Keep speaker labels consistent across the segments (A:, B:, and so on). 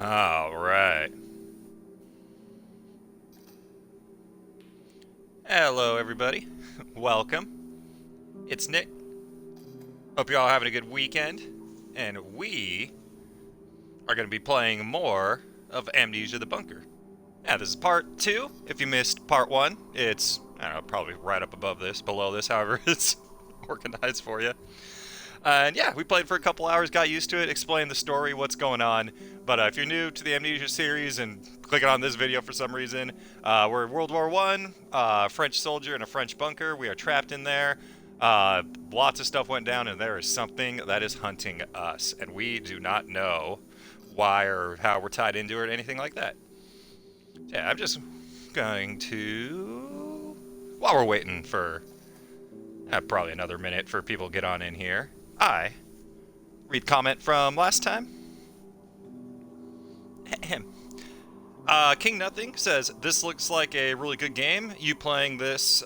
A: All right. Hello, everybody. Welcome. It's Nick. Hope you're all having a good weekend. And we are going to be playing more of Amnesia the Bunker. Yeah, this is part 2. If you missed part 1, it's, I don't know, probably right up above this, below this, however it's organized for you. And yeah, we played for a couple hours, got used to it, explained the story, what's going on. But if you're new to the Amnesia series and clicking on this video for some reason, we're in World War One, French soldier in a French bunker. We are trapped in there. Lots of stuff went down, and there is something that is hunting us, and we do not know why or how we're tied into it or anything like that. Yeah, I'm just going to, while we're waiting for probably another minute for people to get on in here, I read comment from last time. King Nothing says, this looks like a really good game. You playing this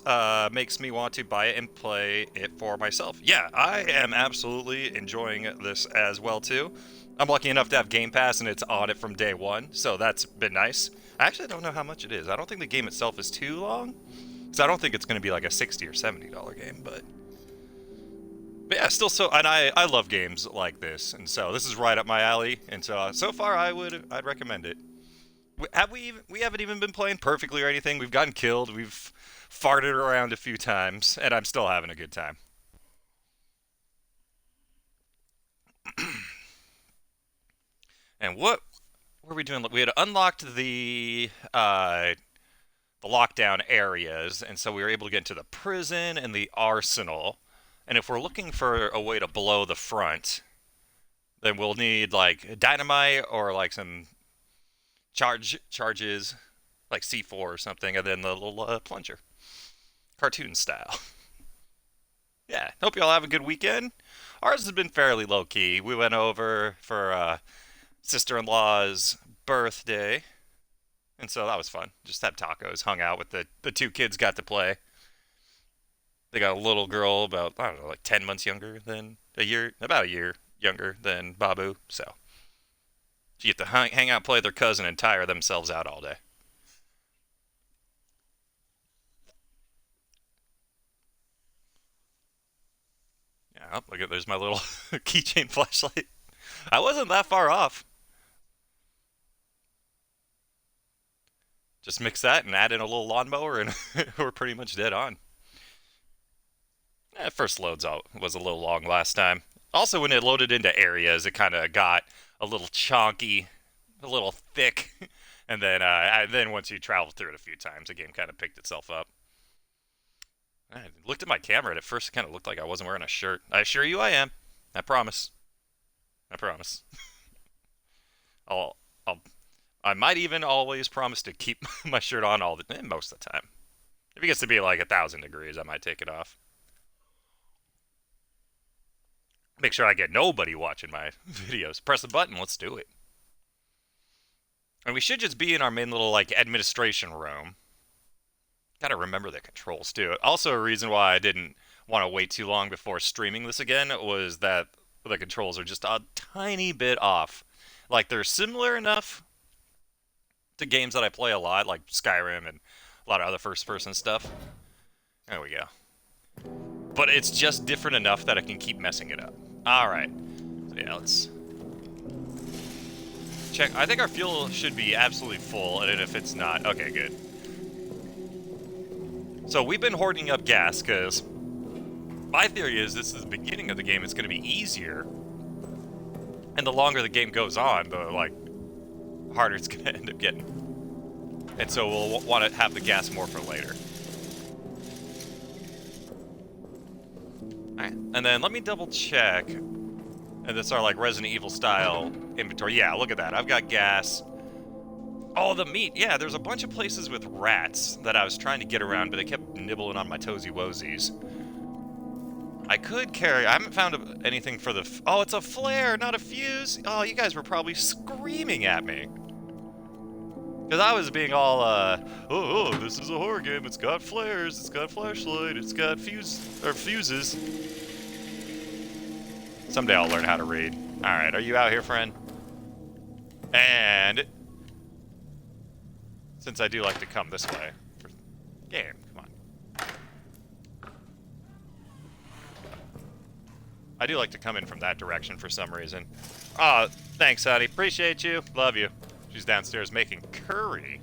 A: makes me want to buy it and play it for myself. Yeah, I am absolutely enjoying this as well, too. I'm lucky enough to have Game Pass, and it's on it from day one, so that's been nice. I actually don't know how much it is. I don't think the game itself is too long, so I don't think it's going to be like a $60 or $70 game, but yeah, still so, and I love games like this, and so this is right up my alley, and so far I'd recommend it. We haven't even been playing perfectly or anything. We've gotten killed, we've farted around a few times, and I'm still having a good time. And what were we doing? We had unlocked the lockdown areas, and so we were able to get into the prison and the arsenal. And if we're looking for a way to blow the front, then we'll need like dynamite or like some charges, like C4 or something, and then the little plunger, cartoon style. Yeah, hope y'all have a good weekend. Ours has been fairly low key. We went over for sister-in-law's birthday, and so that was fun. Just had tacos, hung out with the two kids, got to play. They got a little girl about, I don't know, like 10 months younger than about a year younger than Babu. So you get to hang out, play with their cousin, and tire themselves out all day. Yeah, oh, look at, there's my little keychain flashlight. I wasn't that far off. Just mix that and add in a little lawnmower, and we're pretty much dead on. First loads out was a little long last time. Also, when it loaded into areas, it kind of got a little chonky, a little thick, and then once you travel through it a few times, the game kind of picked itself up. I looked at my camera, and at first it kind of looked like I wasn't wearing a shirt. I assure you, I am. I promise. I promise. I'll, I'll, I might even always promise to keep my shirt on most of the time. If it gets to be like 1,000 degrees, I might take it off. Make sure I get nobody watching my videos. Press the button, let's do it. And we should just be in our main little, like, administration room. Gotta remember the controls, too. Also, a reason why I didn't want to wait too long before streaming this again was that the controls are just a tiny bit off. Like, they're similar enough to games that I play a lot, like Skyrim and a lot of other first-person stuff. There we go. But it's just different enough that I can keep messing it up. Alright. So yeah, let's check. I think our fuel should be absolutely full, and if it's not, okay, good. So we've been hoarding up gas, because my theory is this is the beginning of the game. It's going to be easier. And the longer the game goes on, the, like, harder it's going to end up getting. And so we'll want to have the gas more for later. Alright, and then let me double check. And that's our, like, Resident Evil style inventory. Yeah, look at that. I've got gas. Oh, the meat. Yeah, there's a bunch of places with rats that I was trying to get around, but they kept nibbling on my toesy woesies. I could carry... I haven't found anything for the... Oh, it's a flare, not a fuse. Oh, you guys were probably screaming at me. Because I was being all, oh, this is a horror game. It's got flares, it's got flashlight, it's got fuses. Someday I'll learn how to read. Alright, are you out here, friend? And since I do like to come this way, game, come on. I do like to come in from that direction for some reason. Oh, thanks, honey. Appreciate you. Love you. She's downstairs making curry.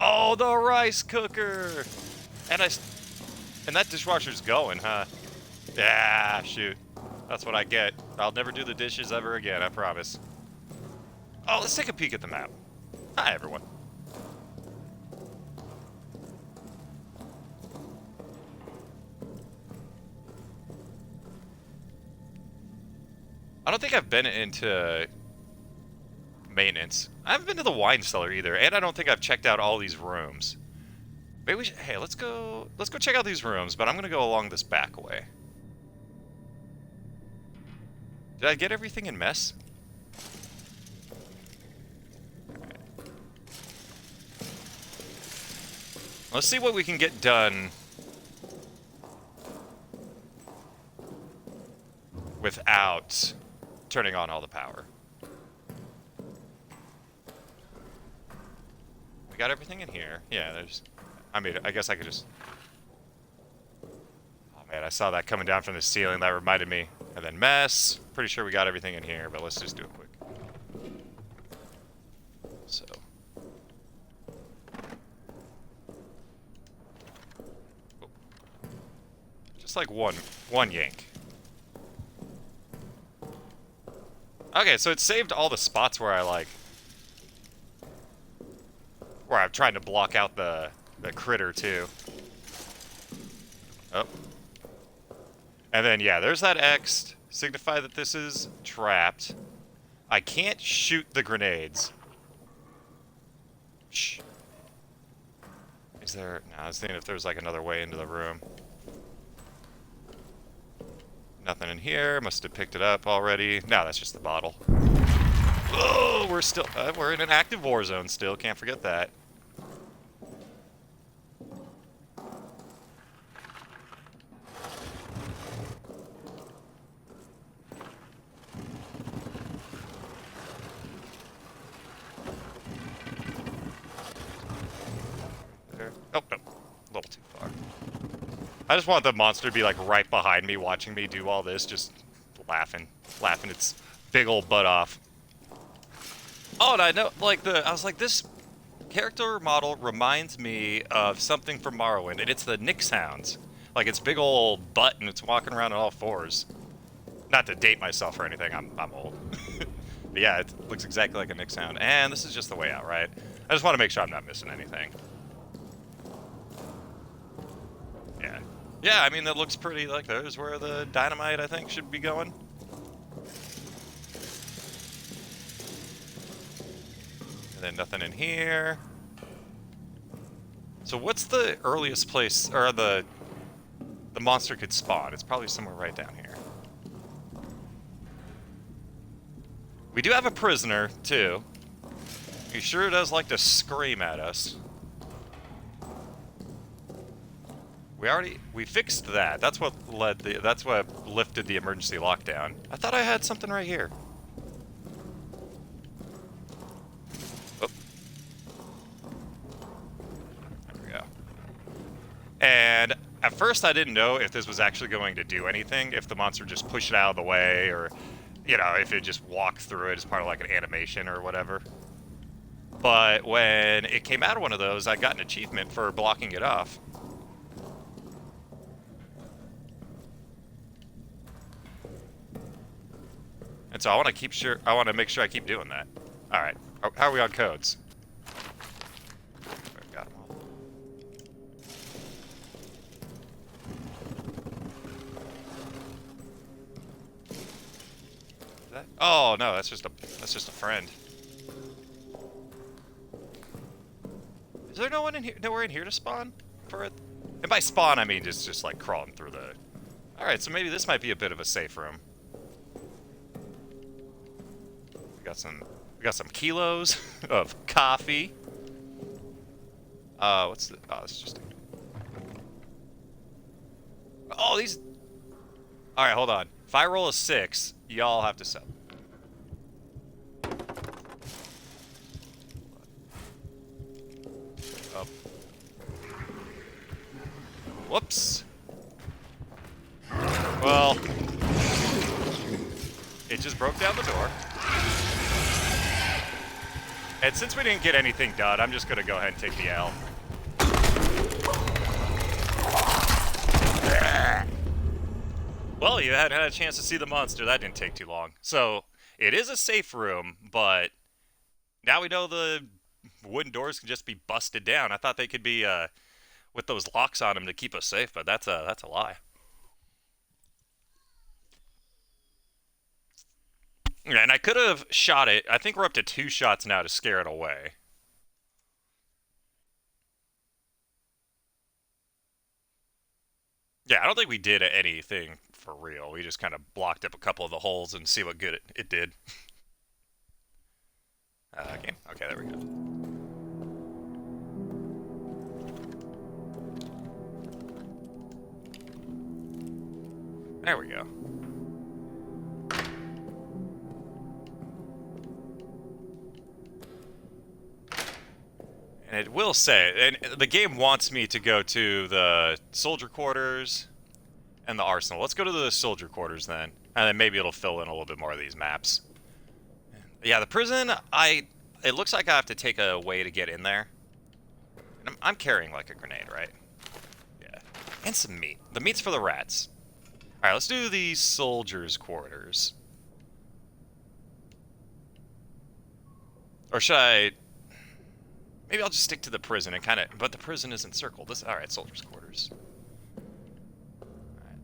A: Oh, the rice cooker! And that dishwasher's going, huh? Yeah, shoot. That's what I get. I'll never do the dishes ever again, I promise. Oh, let's take a peek at the map. Hi, everyone. I don't think I've been into maintenance. I haven't been to the wine cellar either, and I don't think I've checked out all these rooms. Maybe we should, hey, let's go check out these rooms, but I'm gonna go along this back way. Did I get everything in mess? Right. Let's see what we can get done without turning on all the power. We got everything in here. Yeah, there's... I mean, I guess I could just... Oh man, I saw that coming down from the ceiling. That reminded me. And then mess. Pretty sure we got everything in here, but let's just do it quick. So... Oh. Just like one yank. Okay, so it saved all the spots where where I'm trying to block out the critter too. Oh. And then yeah, there's that X. Signify that this is trapped. I can't shoot the grenades. Shh. Is there... No, I was thinking if there's like another way into the room. Nothing in here. Must have picked it up already. No, that's just the bottle. Oh, we're in an active war zone still. Can't forget that. There. Oh, no. A little too far. I just want the monster to be like right behind me, watching me do all this, just laughing its big old butt off. Oh, and I know, like I was like, this character model reminds me of something from Morrowind, and it's the Nick sounds. Like its big old butt, and it's walking around on all fours. Not to date myself or anything, I'm old. But yeah, it looks exactly like a Nick sound. And this is just the way out, right? I just want to make sure I'm not missing anything. Yeah. Yeah, I mean, that looks pretty, like, there's where the dynamite, I think, should be going. And then nothing in here. So what's the earliest place, or the monster could spawn? It's probably somewhere right down here. We do have a prisoner, too. He sure does like to scream at us. We fixed that. That's what lifted the emergency lockdown. I thought I had something right here. Oh. There we go. And at first I didn't know if this was actually going to do anything, if the monster just pushed it out of the way, or, you know, if it just walked through it as part of like an animation or whatever. But when it came out of one of those, I got an achievement for blocking it off. And so I want to make sure I keep doing that. All right. How are we on codes? Got them all. That? Oh no, that's just a friend. Is there nowhere in here to spawn for it? And by spawn I mean just like crawling through the. All right, so maybe this might be a bit of a safe room. We got some kilos of coffee. What's the... Oh, it's just... Oh, these... Alright, hold on. If I roll a 6, y'all have to sell. Whoops. Well, it just broke down the door. And since we didn't get anything done, I'm just going to go ahead and take the L. Well, you had a chance to see the monster. That didn't take too long. So, it is a safe room, but now we know the wooden doors can just be busted down. I thought they could be with those locks on them to keep us safe, but that's a lie. Yeah, and I could have shot it. I think we're up to 2 shots now to scare it away. Yeah, I don't think we did anything for real. We just kind of blocked up a couple of the holes and see what good it did. Game. Okay, there we go. There we go. And it will say, and the game wants me to go to the soldier quarters and the arsenal. Let's go to the soldier quarters then, and then maybe it'll fill in a little bit more of these maps. Yeah, the prison, it looks like I have to take a way to get in there. And I'm carrying like a grenade, right? Yeah. And some meat. The meat's for the rats. Alright, let's do the soldiers' quarters. Or should I... Maybe I'll just stick to the prison and kind of... But the prison isn't circled. Alright, soldiers' quarters. Alright.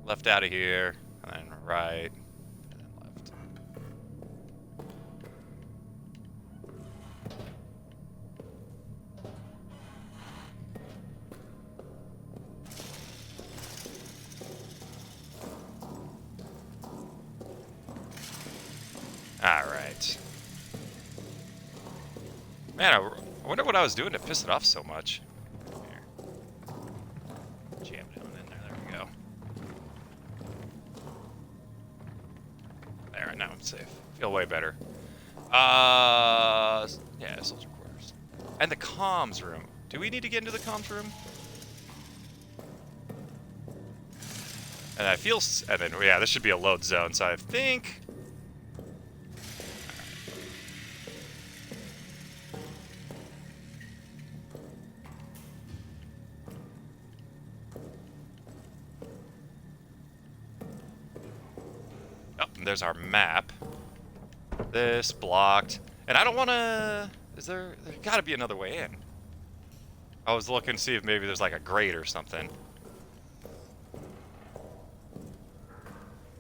A: Left out of here, and then right, and then left. Alright. Man, I wonder what I was doing to piss it off so much. Here. Jam it in there. There we go. There, now I'm safe. Feel way better. Yeah, soldier quarters. And the comms room. Do we need to get into the comms room? And I feel... And then, yeah, this should be a load zone, so I think... There's our map. This blocked. And I don't want to... There's got to be another way in. I was looking to see if maybe there's like a grate or something.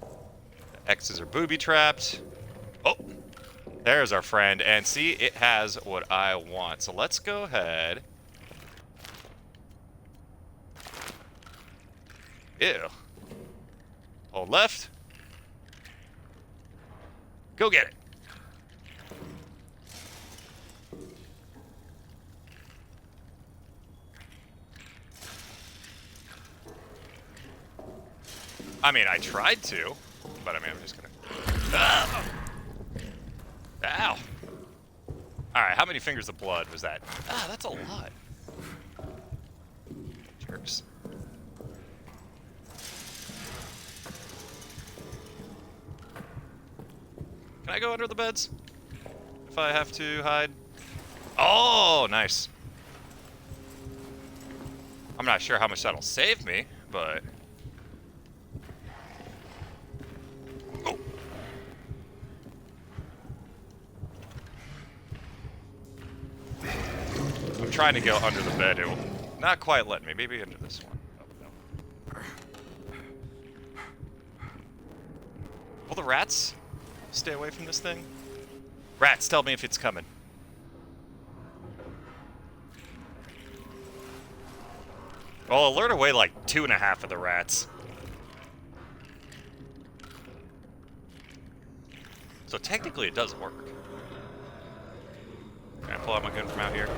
A: The X's are booby-trapped. Oh! There's our friend. And see, it has what I want. So let's go ahead. Ew. Hold left. Go get it. I mean, I tried to, but I mean, I'm just gonna... Ah! Ow! Alright, how many fingers of blood was that? Ah, that's a lot. Jerks. Can I go under the beds? If I have to hide? Oh, nice. I'm not sure how much that'll save me, but... Oh. I'm trying to go under the bed. It will not quite let me. Maybe under this one. Oh, no. Will the rats stay away from this thing? Rats, tell me if it's coming. Well, alert away like 2.5 of the rats. So technically it does work. Can I pull out my gun from out here?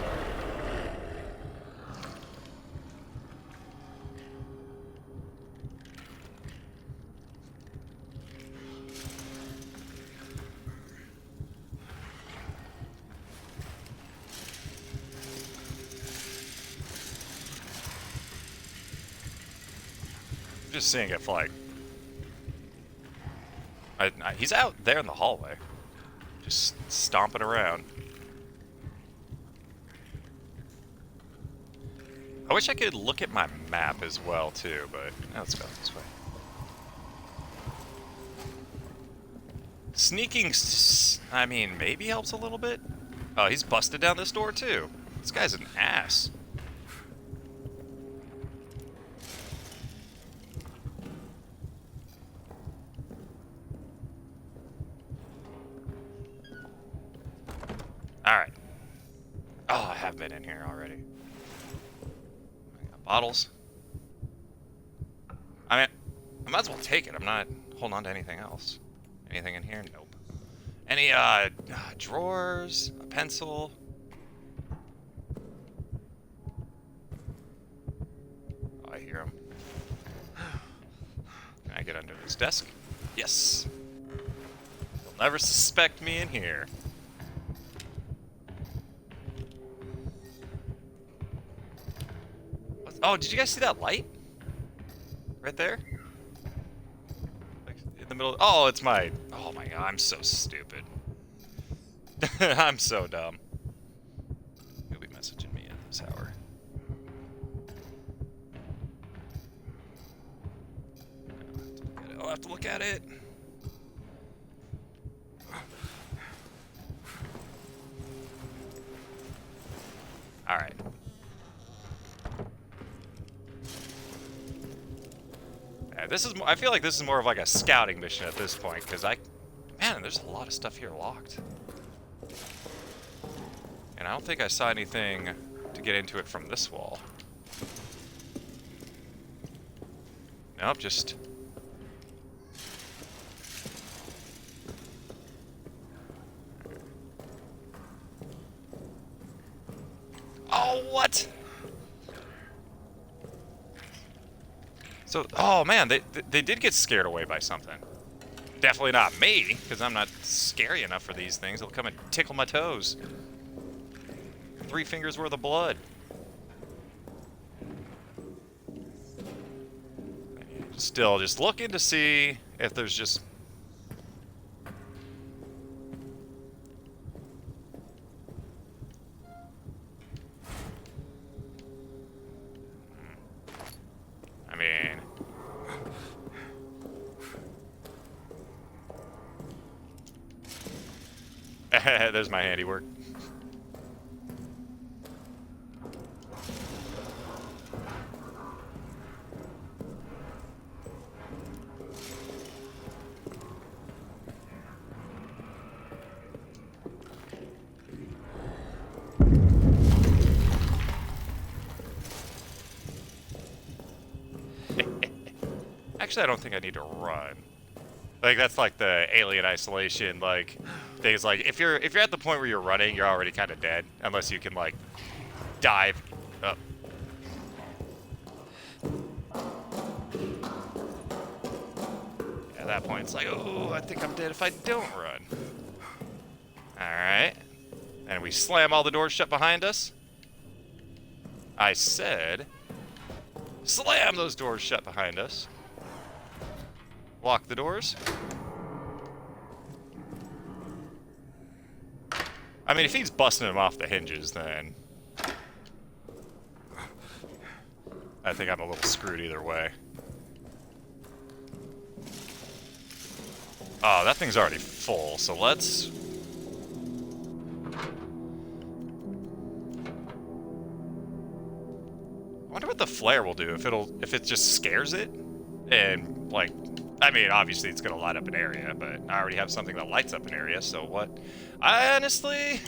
A: Just seeing if, like... he's out there in the hallway. Just stomping around. I wish I could look at my map as well, too, but... let's go this way. Sneaking... I mean, maybe helps a little bit? Oh, he's busted down this door, too. This guy's an ass. Alright. Oh, I have been in here already. I got bottles. I mean, I might as well take it. I'm not holding on to anything else. Anything in here? Nope. Any, drawers? A pencil? Oh, I hear him. Can I get under this desk? Yes. You'll never suspect me in here. Oh, did you guys see that light? Right there? Like, in the middle. Oh, it's my... Oh my god, I'm so stupid. I'm so dumb. He'll be messaging me at this hour. I'll have to look at it. Alright. This is. I feel like this is more of like a scouting mission at this point, because man, there's a lot of stuff here locked, and I don't think I saw anything to get into it from this wall. Nope, just. Oh, what? So, oh man, they did get scared away by something. Definitely not me, because I'm not scary enough for these things. They'll come and tickle my toes. 3 fingers worth of blood. Still, just looking to see if there's just... There's my handiwork. Actually, I don't think I need to run. Like, that's like the Alien Isolation, like, things like, if you're at the point where you're running, you're already kind of dead, unless you can, like, dive up. At that point, it's like, oh, I think I'm dead if I don't run. Alright. And we slam all the doors shut behind us. I said, slam those doors shut behind us. Lock the doors. I mean, if he's busting them off the hinges, then I think I'm a little screwed either way. Oh, that thing's already full, so let's... I wonder what the flare will do, if it just scares it, and, like... I mean, obviously it's gonna light up an area, but I already have something that lights up an area, so what? I honestly...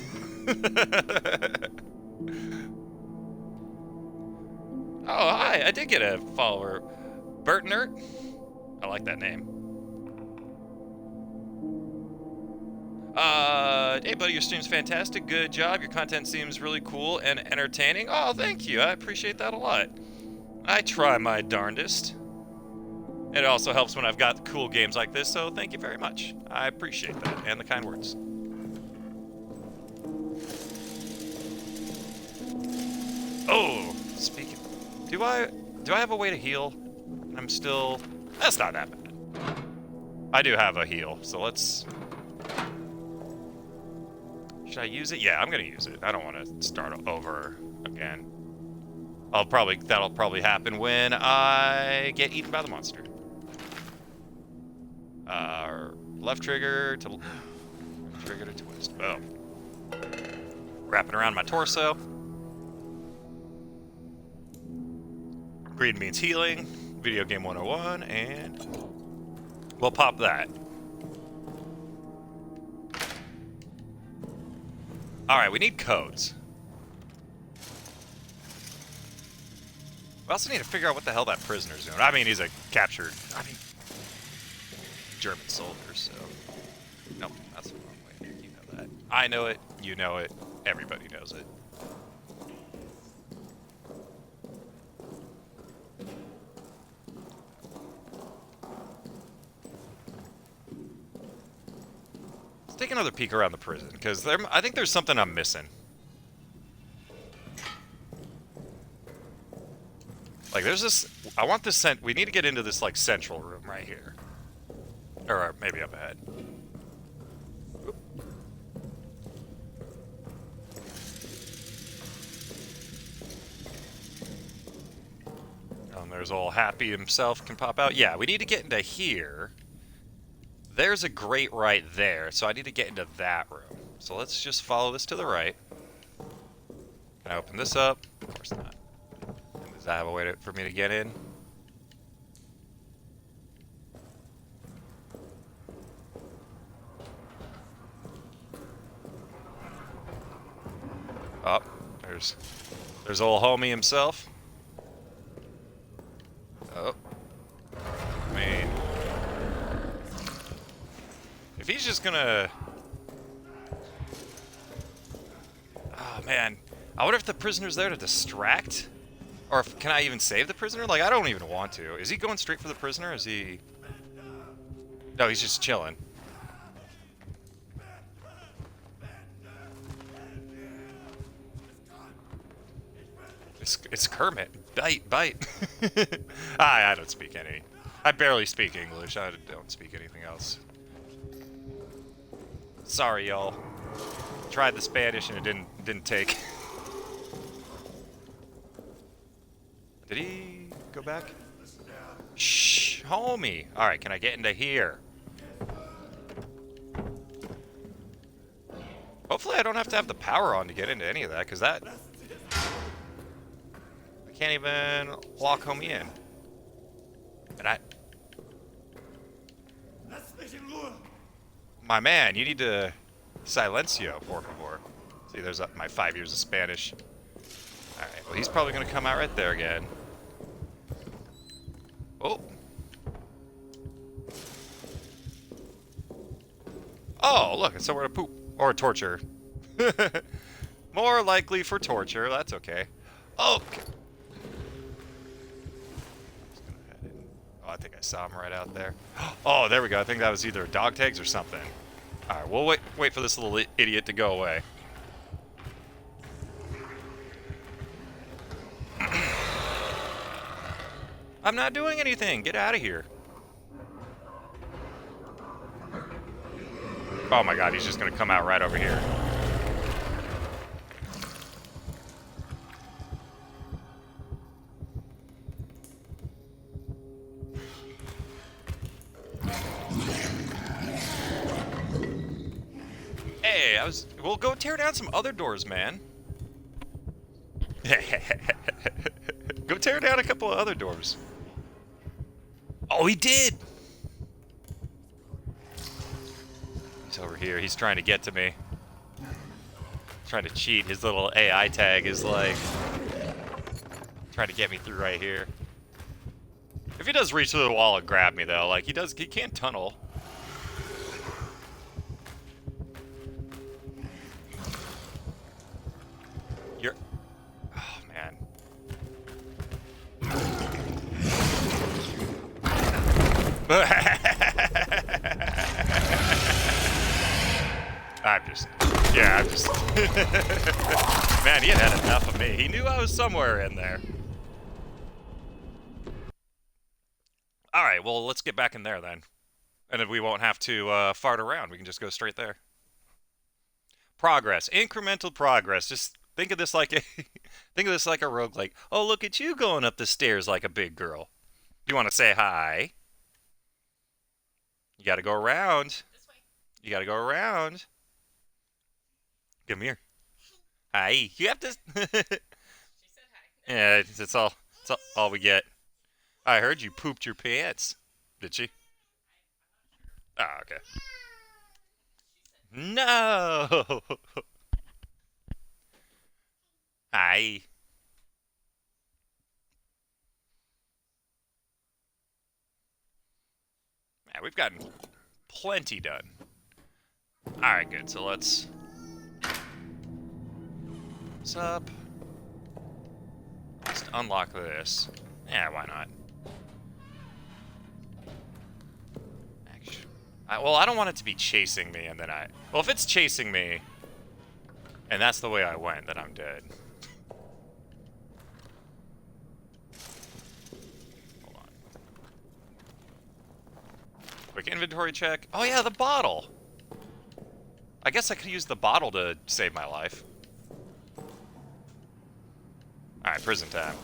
A: Oh, hi, I did get a follower. Bertnert? I like that name. Hey buddy, your stream's fantastic, good job. Your content seems really cool and entertaining. Oh, thank you, I appreciate that a lot. I try my darndest. It also helps when I've got cool games like this, so thank you very much. I appreciate that, and the kind words. Oh, speaking... Do I have a way to heal? I'm still... That's not that bad. I do have a heal, so let's... Should I use it? Yeah, I'm gonna use it. I don't want to start over again. That'll probably happen when I get eaten by the monster. Left trigger to twist. Oh. Wrapping around my torso. Green means healing. Video game 101, and we'll pop that. Alright, we need codes. We also need to figure out what the hell that prisoner's doing. I mean, he's a captured... German soldier, so... Nope, that's the wrong way. You know that. I know it, you know it, everybody knows it. Let's take another peek around the prison, because I think there's something I'm missing. Like, there's this... I want this... We need to get into this, like, central room right here. Or maybe up ahead. Oop. There's old Happy himself can pop out. Yeah, we need to get into here. There's a grate right there, so I need to get into that room. So let's just follow this to the right. Can I open this up? Of course not. Does that have a way for me to get in? Oh, there's old homie himself. Oh. I mean... If he's just gonna... Oh, man. I wonder if the prisoner's there to distract? Or can I even save the prisoner? Like, I don't even want to. Is he going straight for the prisoner? Is he... No, he's just chilling. It's Kermit. Bite. I don't speak any. I barely speak English. I don't speak anything else. Sorry, y'all. Tried the Spanish and it didn't take. Did he go back? Shh, homie. All right, can I get into here? Hopefully, I don't have to have the power on to get into any of that, because that. Can't even lock homie in. And my man, you need to silencio, por favor. See, there's my 5 years of Spanish. Alright, well, he's probably going to come out right there again. Oh. Oh, look, it's somewhere to poop. Or torture. More likely for torture, that's okay. Oh! I think I saw him right out there. Oh, there we go. I think that was either dog tags or something. Alright, we'll wait for this little idiot to go away. I'm not doing anything. Get out of here. Oh my god, he's just gonna come out right over here. Hey, we'll go tear down some other doors, man. Go tear down a couple of other doors. Oh, he did! He's over here. He's trying to get to me. Trying to cheat. His little AI tag is like... trying to get me through right here. If he does reach through the wall and grab me, though, like, he can't tunnel. Oh, man. I'm just... Man, he had enough of me. He knew I was somewhere in there. Alright, well, let's get back in there then. And then we won't have to fart around. We can just go straight there. Progress. Incremental progress. Just think of this like a think of this like a roguelike. Oh, look at you going up the stairs like a big girl. You want to say hi? You got to go around. You got to go around. Come here. Hi. You have to. Yeah, it's all we get. I heard you pooped your pants. Did she? Ah, okay. No. Hi. Yeah, we've gotten plenty done. All right, good. So let's. What's up? Let's unlock this. Yeah, why not? Actually, well, I don't want it to be chasing me, and then I. Well, if it's chasing me, and that's the way I went, then I'm dead. Hold on. Quick inventory check. Oh yeah, the bottle. I guess I could use the bottle to save my life. Alright, prison time.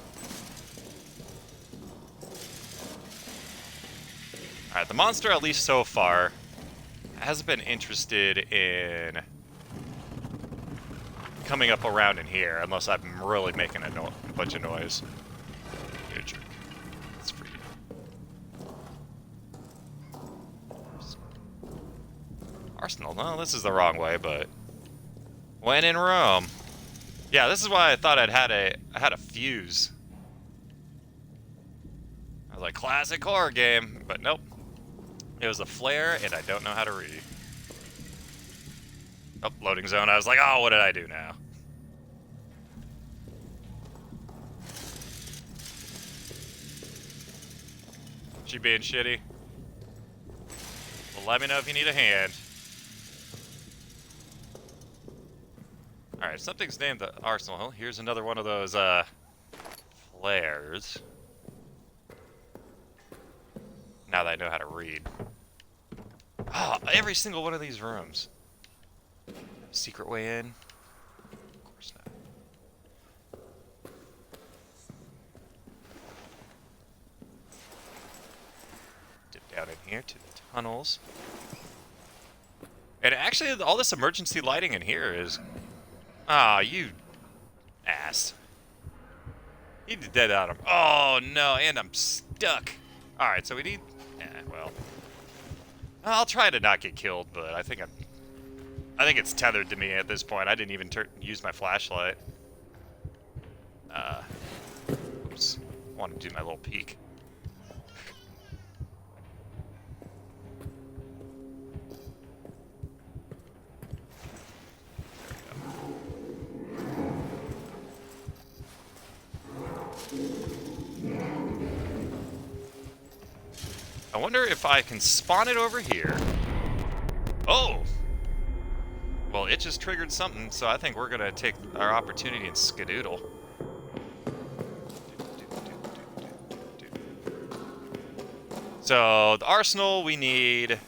A: Alright, the monster, at least so far, hasn't been interested in coming up around in here, unless I'm really making a bunch of noise. You're a jerk. That's for you. Arsenal. No, this is the wrong way, but when in Rome. Yeah, this is why I thought I had a fuse. I was like, classic horror game, but nope. It was a flare, and I don't know how to read. Oh, loading zone. I was like, oh, what did I do now? She being shitty? Well, let me know if you need a hand. Alright, something's named the Arsenal. Here's another one of those, flares. Now that I know how to read. Oh, every single one of these rooms. Secret way in? Of course not. Dip down in here to the tunnels. And actually, all this emergency lighting in here is... Ah, oh, you ass. You did that out of... Oh, no, and I'm stuck. Alright, so we need... well... I'll try to not get killed, but I think it's tethered to me at this point. I didn't even use my flashlight. Oops. I want to do my little peek. I wonder if I can spawn it over here. Oh! Well, it just triggered something, so I think we're gonna take our opportunity and skedoodle. So, the arsenal, we need...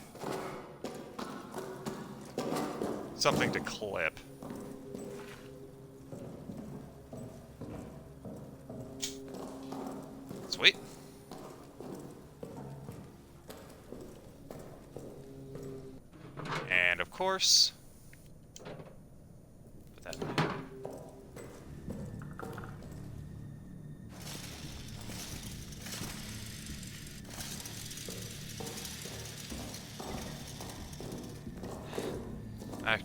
A: something to clip. Sweet. And of course, put that in there.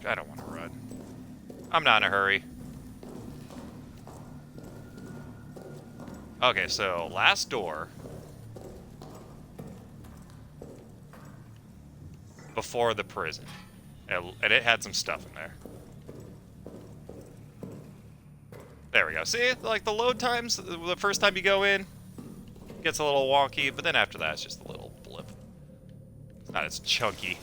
A: I don't want to run. I'm not in a hurry. Okay, so last door. Before the prison. And it had some stuff in there. There we go. See, like the load times, the first time you go in, gets a little wonky, but then after that, it's just a little blip. It's not as chunky.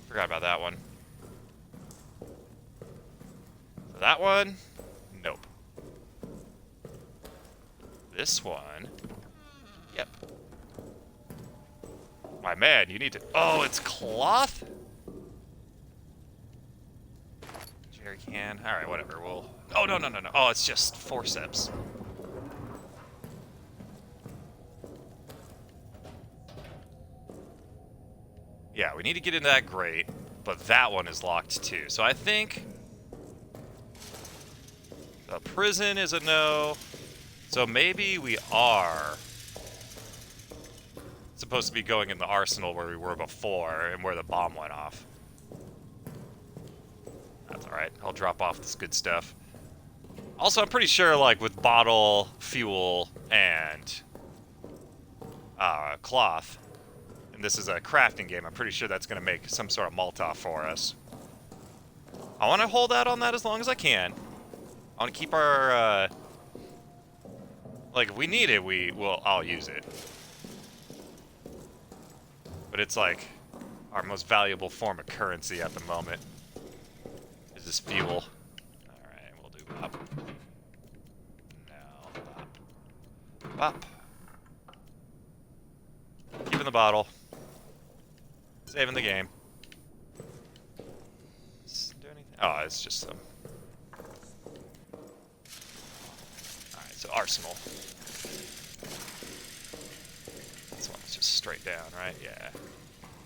A: Forgot about that one. So that one, this one. Yep. My man, you need to... Oh, it's cloth? Jerry can. Alright, whatever. We'll... Oh, no. Oh, it's just forceps. Yeah, we need to get into that grate, but that one is locked too. So I think the prison is a no. So maybe we are supposed to be going in the arsenal where we were before and where the bomb went off. That's alright. I'll drop off this good stuff. Also, I'm pretty sure, like, with bottle, fuel, and cloth, and this is a crafting game, I'm pretty sure that's going to make some sort of Molotov for us. I want to hold out on that as long as I can. I want to keep our, like, if we need it, I'll use it. But it's, like, our most valuable form of currency at the moment. Is this fuel. Alright, we'll do bop. No, bop. Bop. Keeping the bottle. Saving the game. Does it do anything? Oh, it's just some... Alright, so arsenal. This one's just straight down, right? Yeah.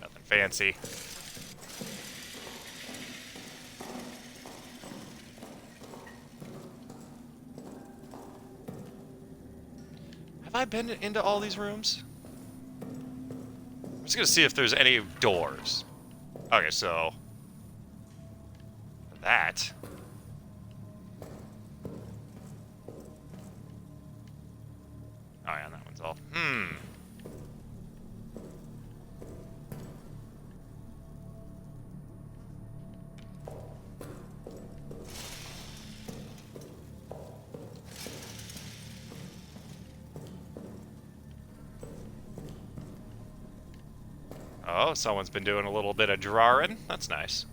A: Nothing fancy. Have I been into all these rooms? I'm just gonna see if there's any doors. Okay, so... that... Oh yeah, that one's all... Oh, someone's been doing a little bit of drawing. That's nice.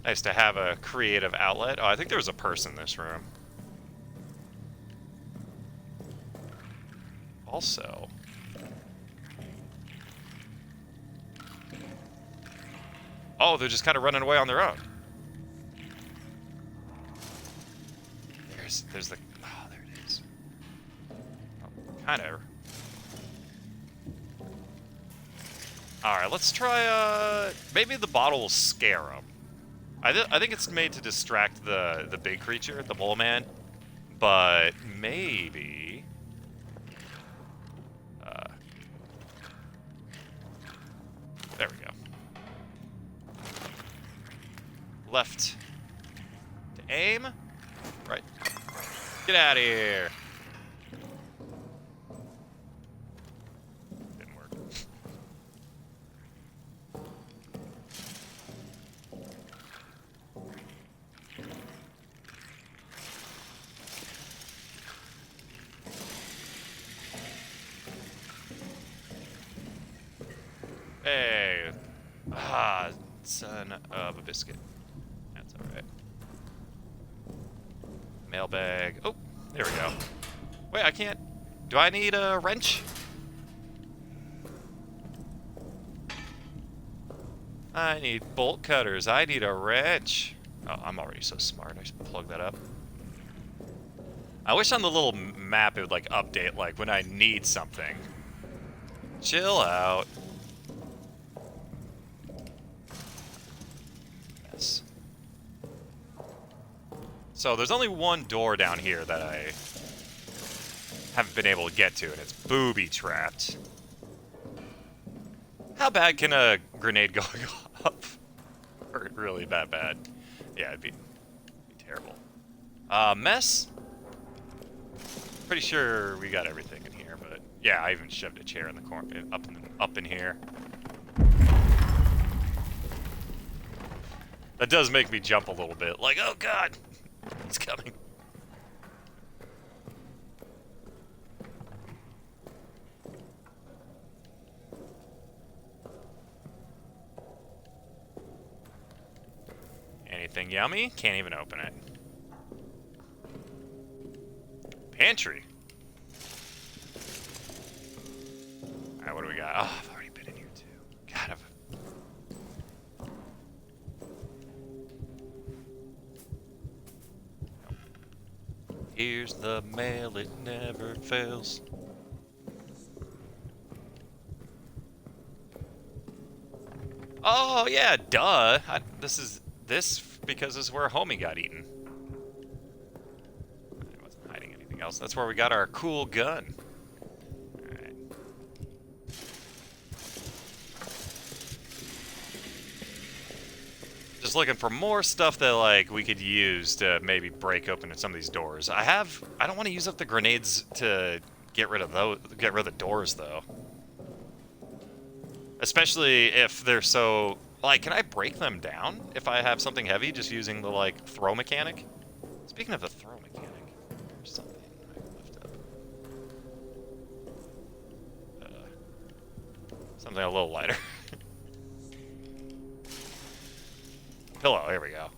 A: Nice to have a creative outlet. Oh, I think there was a person in this room. Also... Oh, they're just kind of running away on their own. There's the... Oh, there it is. Kind of... Alright, let's try, maybe the bottle will scare him. I think it's made to distract the big creature, the mole man. But maybe... there we go. Left to aim. Right. Get out of here. Didn't work. Hey. Ah, son of a biscuit. That's alright. Mailbag. Oh, there we go. Wait, I can't... Do I need a wrench? I need bolt cutters. I need a wrench. Oh, I'm already so smart. I should plug that up. I wish on the little map it would, like, update, like, when I need something. Chill out. Yes. So there's only one door down here that I haven't been able to get to, and it's booby-trapped. How bad can a grenade go off? Hurt really bad. Yeah, it'd be terrible. Mess? Pretty sure we got everything in here, but yeah, I even shoved a chair in the corner, up in here. That does make me jump a little bit, like, oh god, it's coming. Anything yummy? Can't even open it. Pantry. Alright, what do we got? Oh, I've already been in here too. God, I've... Here's the mail, it never fails. Oh, yeah, duh. This because this is where Homie got eaten. I wasn't hiding anything else. That's where we got our cool gun. Alright. Just looking for more stuff that, like, we could use to maybe break open some of these doors. I don't want to use up the grenades to get rid of the doors, though. Especially if they're so... Like, can I break them down if I have something heavy just using the, like, throw mechanic? Speaking of the throw mechanic, there's something I left up. Something a little lighter. Pillow, here we go.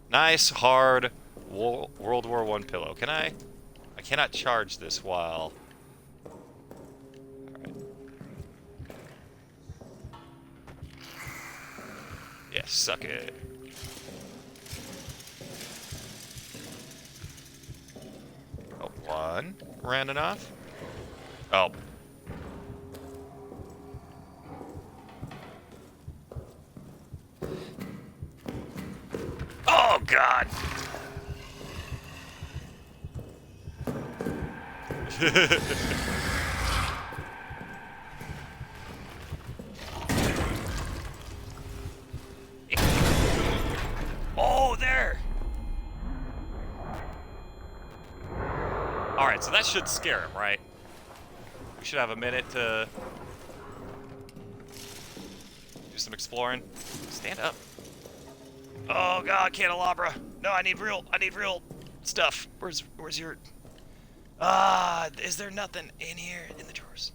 A: Nice, hard World War I pillow. Can I cannot charge this while... Yeah, suck it. Oh, one. Ran enough? Oh. Oh, God! Oh, there! Alright, so that should scare him, right? We should have a minute to do some exploring. Stand up. Oh God, candelabra! No, I need real stuff. Where's your... is there nothing in here in the drawers?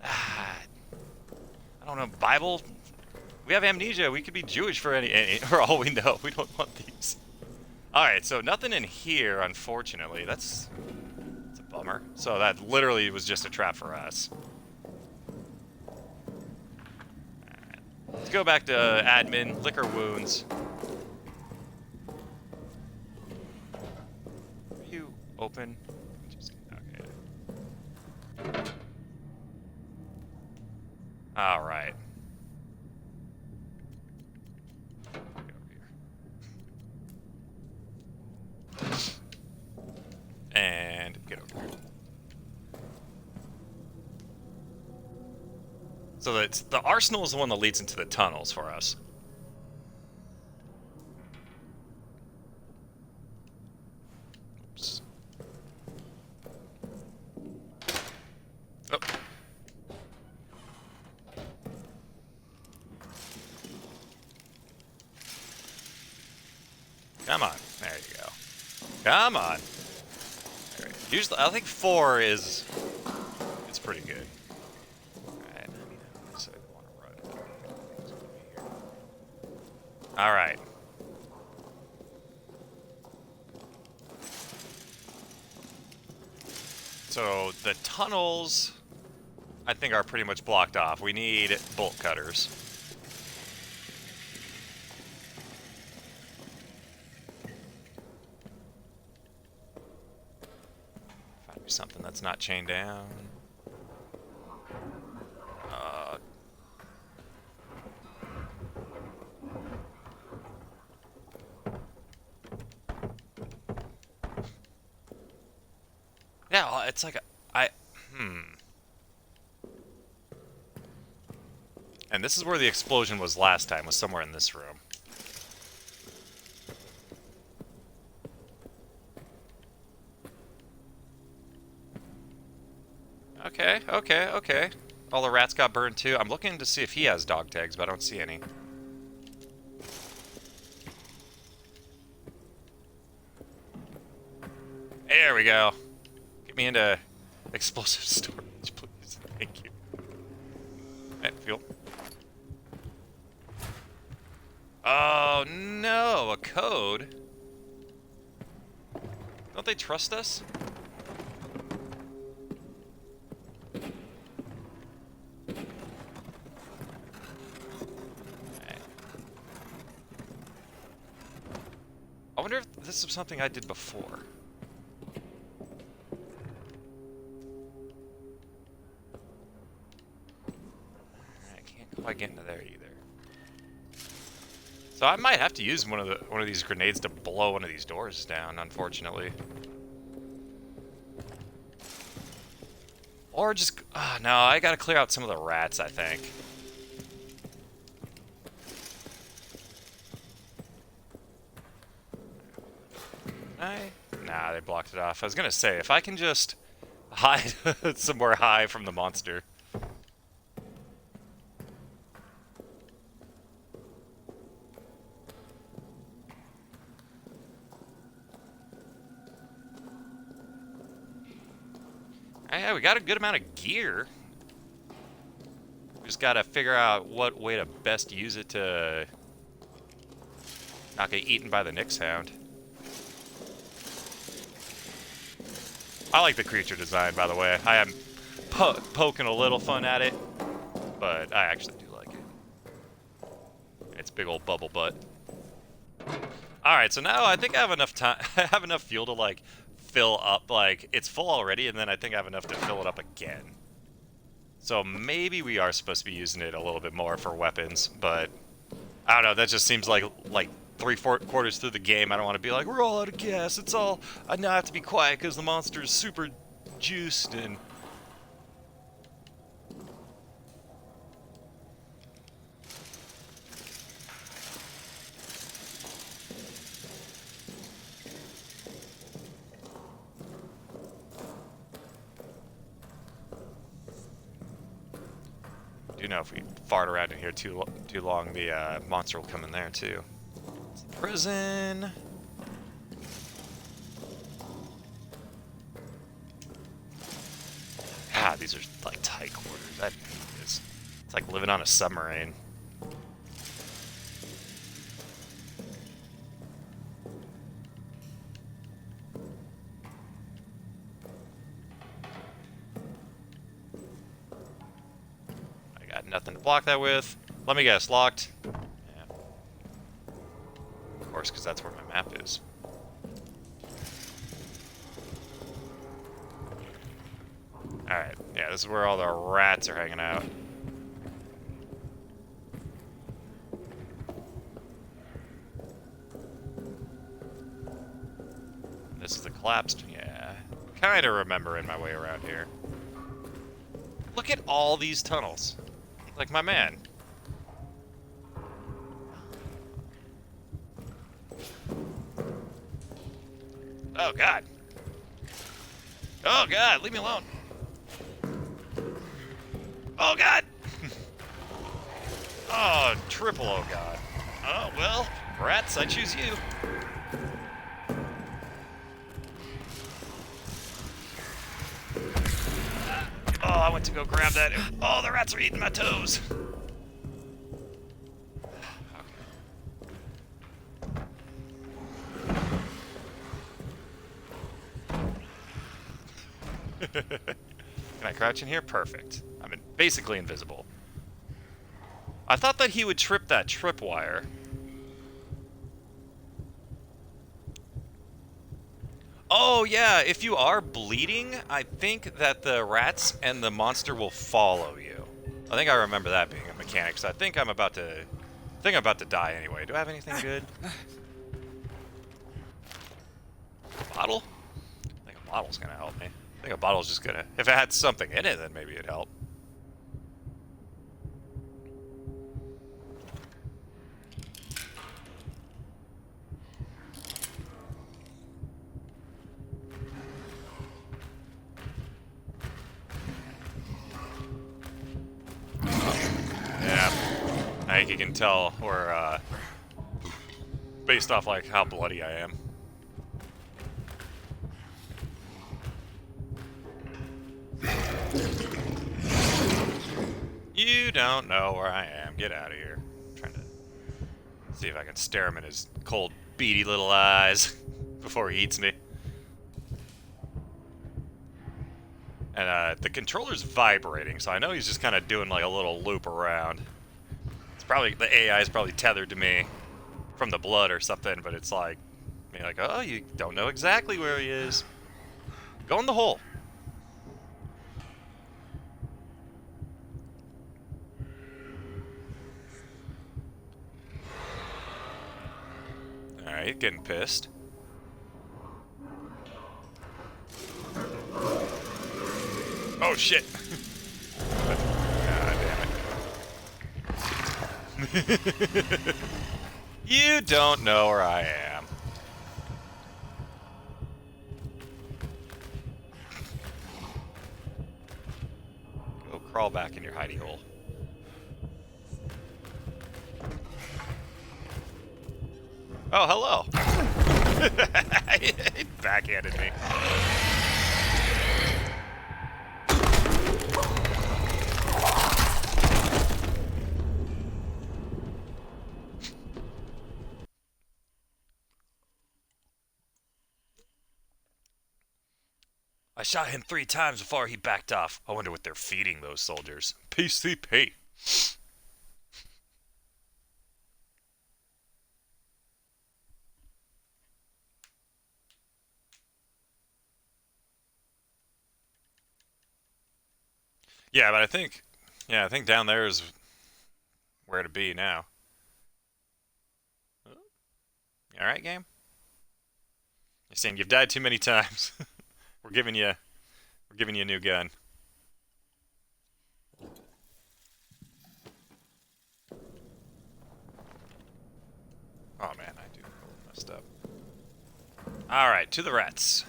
A: I don't know, Bible? We have amnesia. We could be Jewish for for all we know. We don't want these. Alright, so nothing in here, unfortunately. That's a bummer. So that literally was just a trap for us. Alright. Let's go back to admin, liquor wounds. Are you open? Okay. Alright. And get over here. So the arsenal is the one that leads into the tunnels for us. Oops. Oh. Come on. There you go. Come on. Usually, I think 4 is... It's pretty good. Alright, so I want to run. Alright. So, the tunnels, I think, are pretty much blocked off. We need bolt cutters. Something that's not chained down. Yeah, well, it's like And this is where the explosion was last time, was somewhere in this room. Okay. All the rats got burned too. I'm looking to see if he has dog tags, but I don't see any. There we go. Get me into explosive storage, please. Thank you. Hey, fuel. Oh no, a code? Don't they trust us? I wonder if this is something I did before. I can't quite get into there either. So I might have to use one of these grenades to blow one of these doors down, unfortunately. Or just no, I gotta clear out some of the rats, I think. Nah, they blocked it off. I was gonna say, if I can just hide somewhere high from the monster. Yeah, we got a good amount of gear. We just gotta figure out what way to best use it to not get eaten by the Nyx Hound. I like the creature design, by the way. I am poking a little fun at it, but I actually do like it. It's big old bubble butt. Alright, so now I think I have enough time. I have enough fuel to, like, fill up. Like, it's full already, and then I think I have enough to fill it up again. So maybe we are supposed to be using it a little bit more for weapons, but I don't know. That just seems like 3/4 through the game, I don't want to be like, we're all out of gas. It's all, I now have to be quiet because the monster is super juiced and... You know, if we fart around in here too long, the monster will come in there too. Prison. Ah, these are like tight quarters. That is, it's like living on a submarine. I got nothing to block that with. Let me guess, locked. Because that's where my map is. Alright, yeah, this is where all the rats are hanging out. This is the collapsed, yeah. Kinda remembering my way around here. Look at all these tunnels. Like my man. Oh, God. Oh, God, leave me alone. Oh, God. Oh, triple oh, God. Oh, well, rats, I choose you. Oh, I went to go grab that. Oh, the rats are eating my toes. Can I crouch in here? Perfect. I'm basically invisible. I thought that he would trip that tripwire. Oh, yeah, if you are bleeding, I think that the rats and the monster will follow you. I think I remember that being a mechanic, so I think I'm about to die anyway. Do I have anything good? Bottle? I think a bottle's gonna help me. I think a bottle's just gonna... If it had something in it, then maybe it'd help. Yeah. I think you can tell we're, based off, like, how bloody I am. You don't know where I am. Get out of here. I'm trying to See if I can stare him in his cold, beady little eyes before he eats me. And the controller's vibrating, so I know he's just kind of doing like a little loop around. It's probably, the AI is probably tethered to me from the blood or something, but it's like, oh, you don't know exactly where he is. Go in the hole. Alright, getting pissed. Oh shit! God damn it. You don't know where I am. Go crawl back in your hidey hole. Oh, hello! He backhanded me. I shot him 3 times before he backed off. I wonder what they're feeding those soldiers. PCP. Yeah, but I think down there is where to be now. You alright, game? You're saying you've died too many times. We're giving you a new gun. Oh man, I do messed up. Alright, to the rats.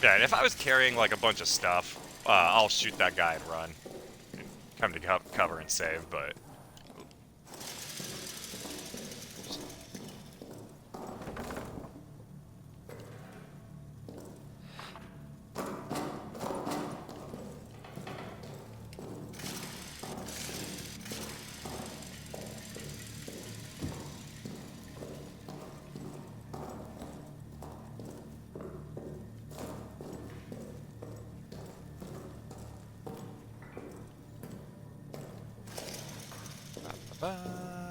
A: Yeah, and if I was carrying like a bunch of stuff, I'll shoot that guy and run. And come to cover and save, but...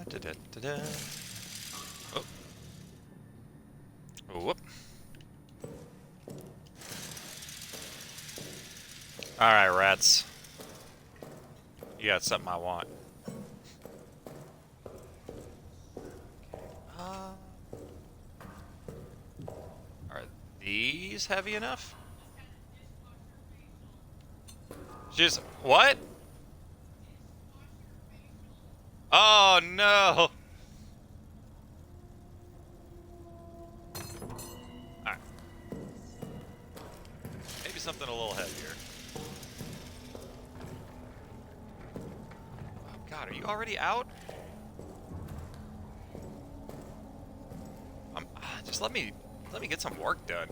A: Da-da-da-da. Oh. Oh, whoop. Alright, rats. You got something I want. Are these heavy enough? Just... what? Oh no! Alright. Maybe something a little heavier. Oh god, are you already out? Just let me get some work done.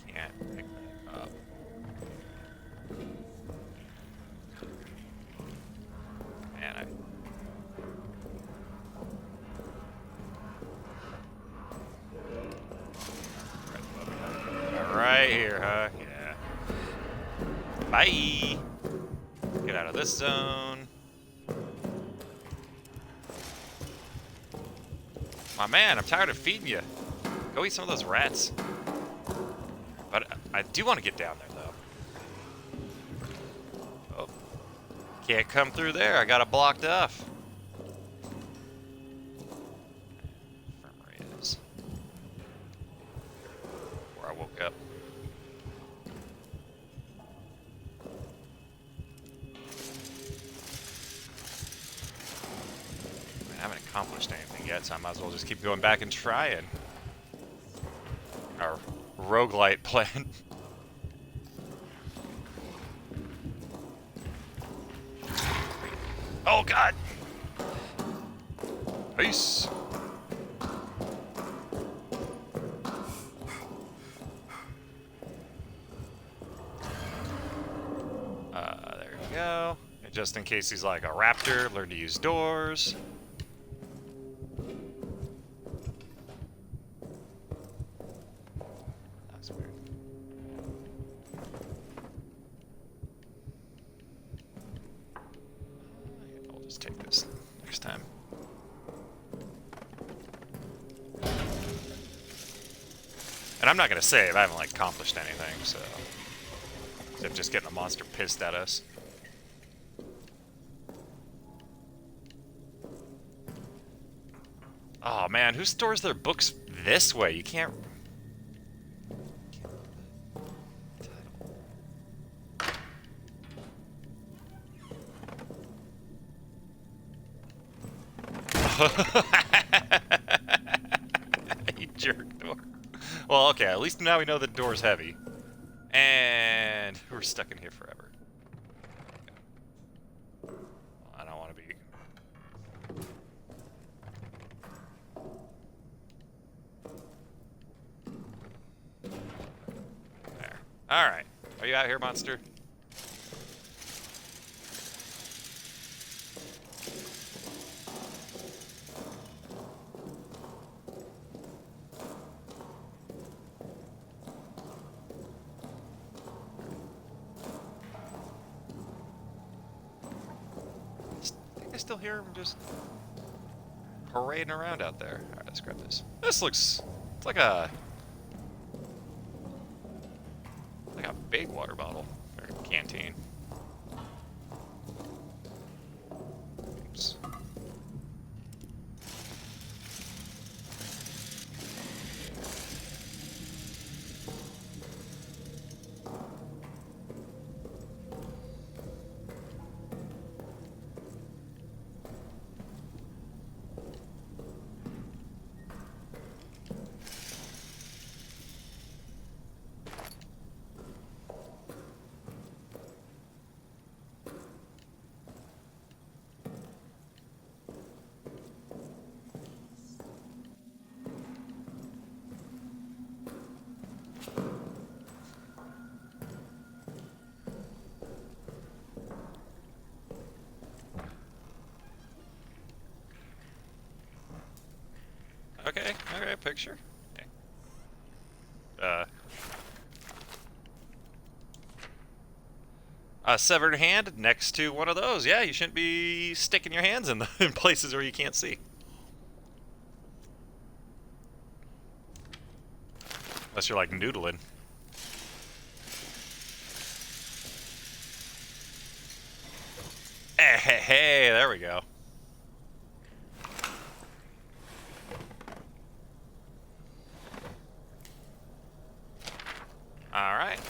A: Can't pick that up. Man, right here, huh? Yeah. Bye! Get out of this zone. My man, I'm tired of feeding you. Go eat some of those rats. But I do want to get down there, though. Oh. Can't come through there. I got it blocked off. Infirmary is where I woke up. I haven't accomplished anything yet, so I might as well just keep going back and trying. Our roguelite plan. Oh god! Peace! just in case he's like a raptor. Learn to use doors. That's weird. I'll just take this next time. And I'm not gonna save. I haven't like accomplished anything, so except just getting a monster pissed at us. Oh man, who stores their books this way? You can't. You jerk door. Well, okay, at least now we know the door's heavy. And we're stuck in here forever. I don't want to be. There. Alright. Are you out here, monster? I still hear him just parading around out there. Alright, let's grab this. This looks... It's like a big water bottle. Or canteen. Oops. Okay, okay, picture. Okay. A severed hand next to one of those. Yeah, you shouldn't be sticking your hands in, in places where you can't see. Unless you're like noodling. Hey, there we go. Alright.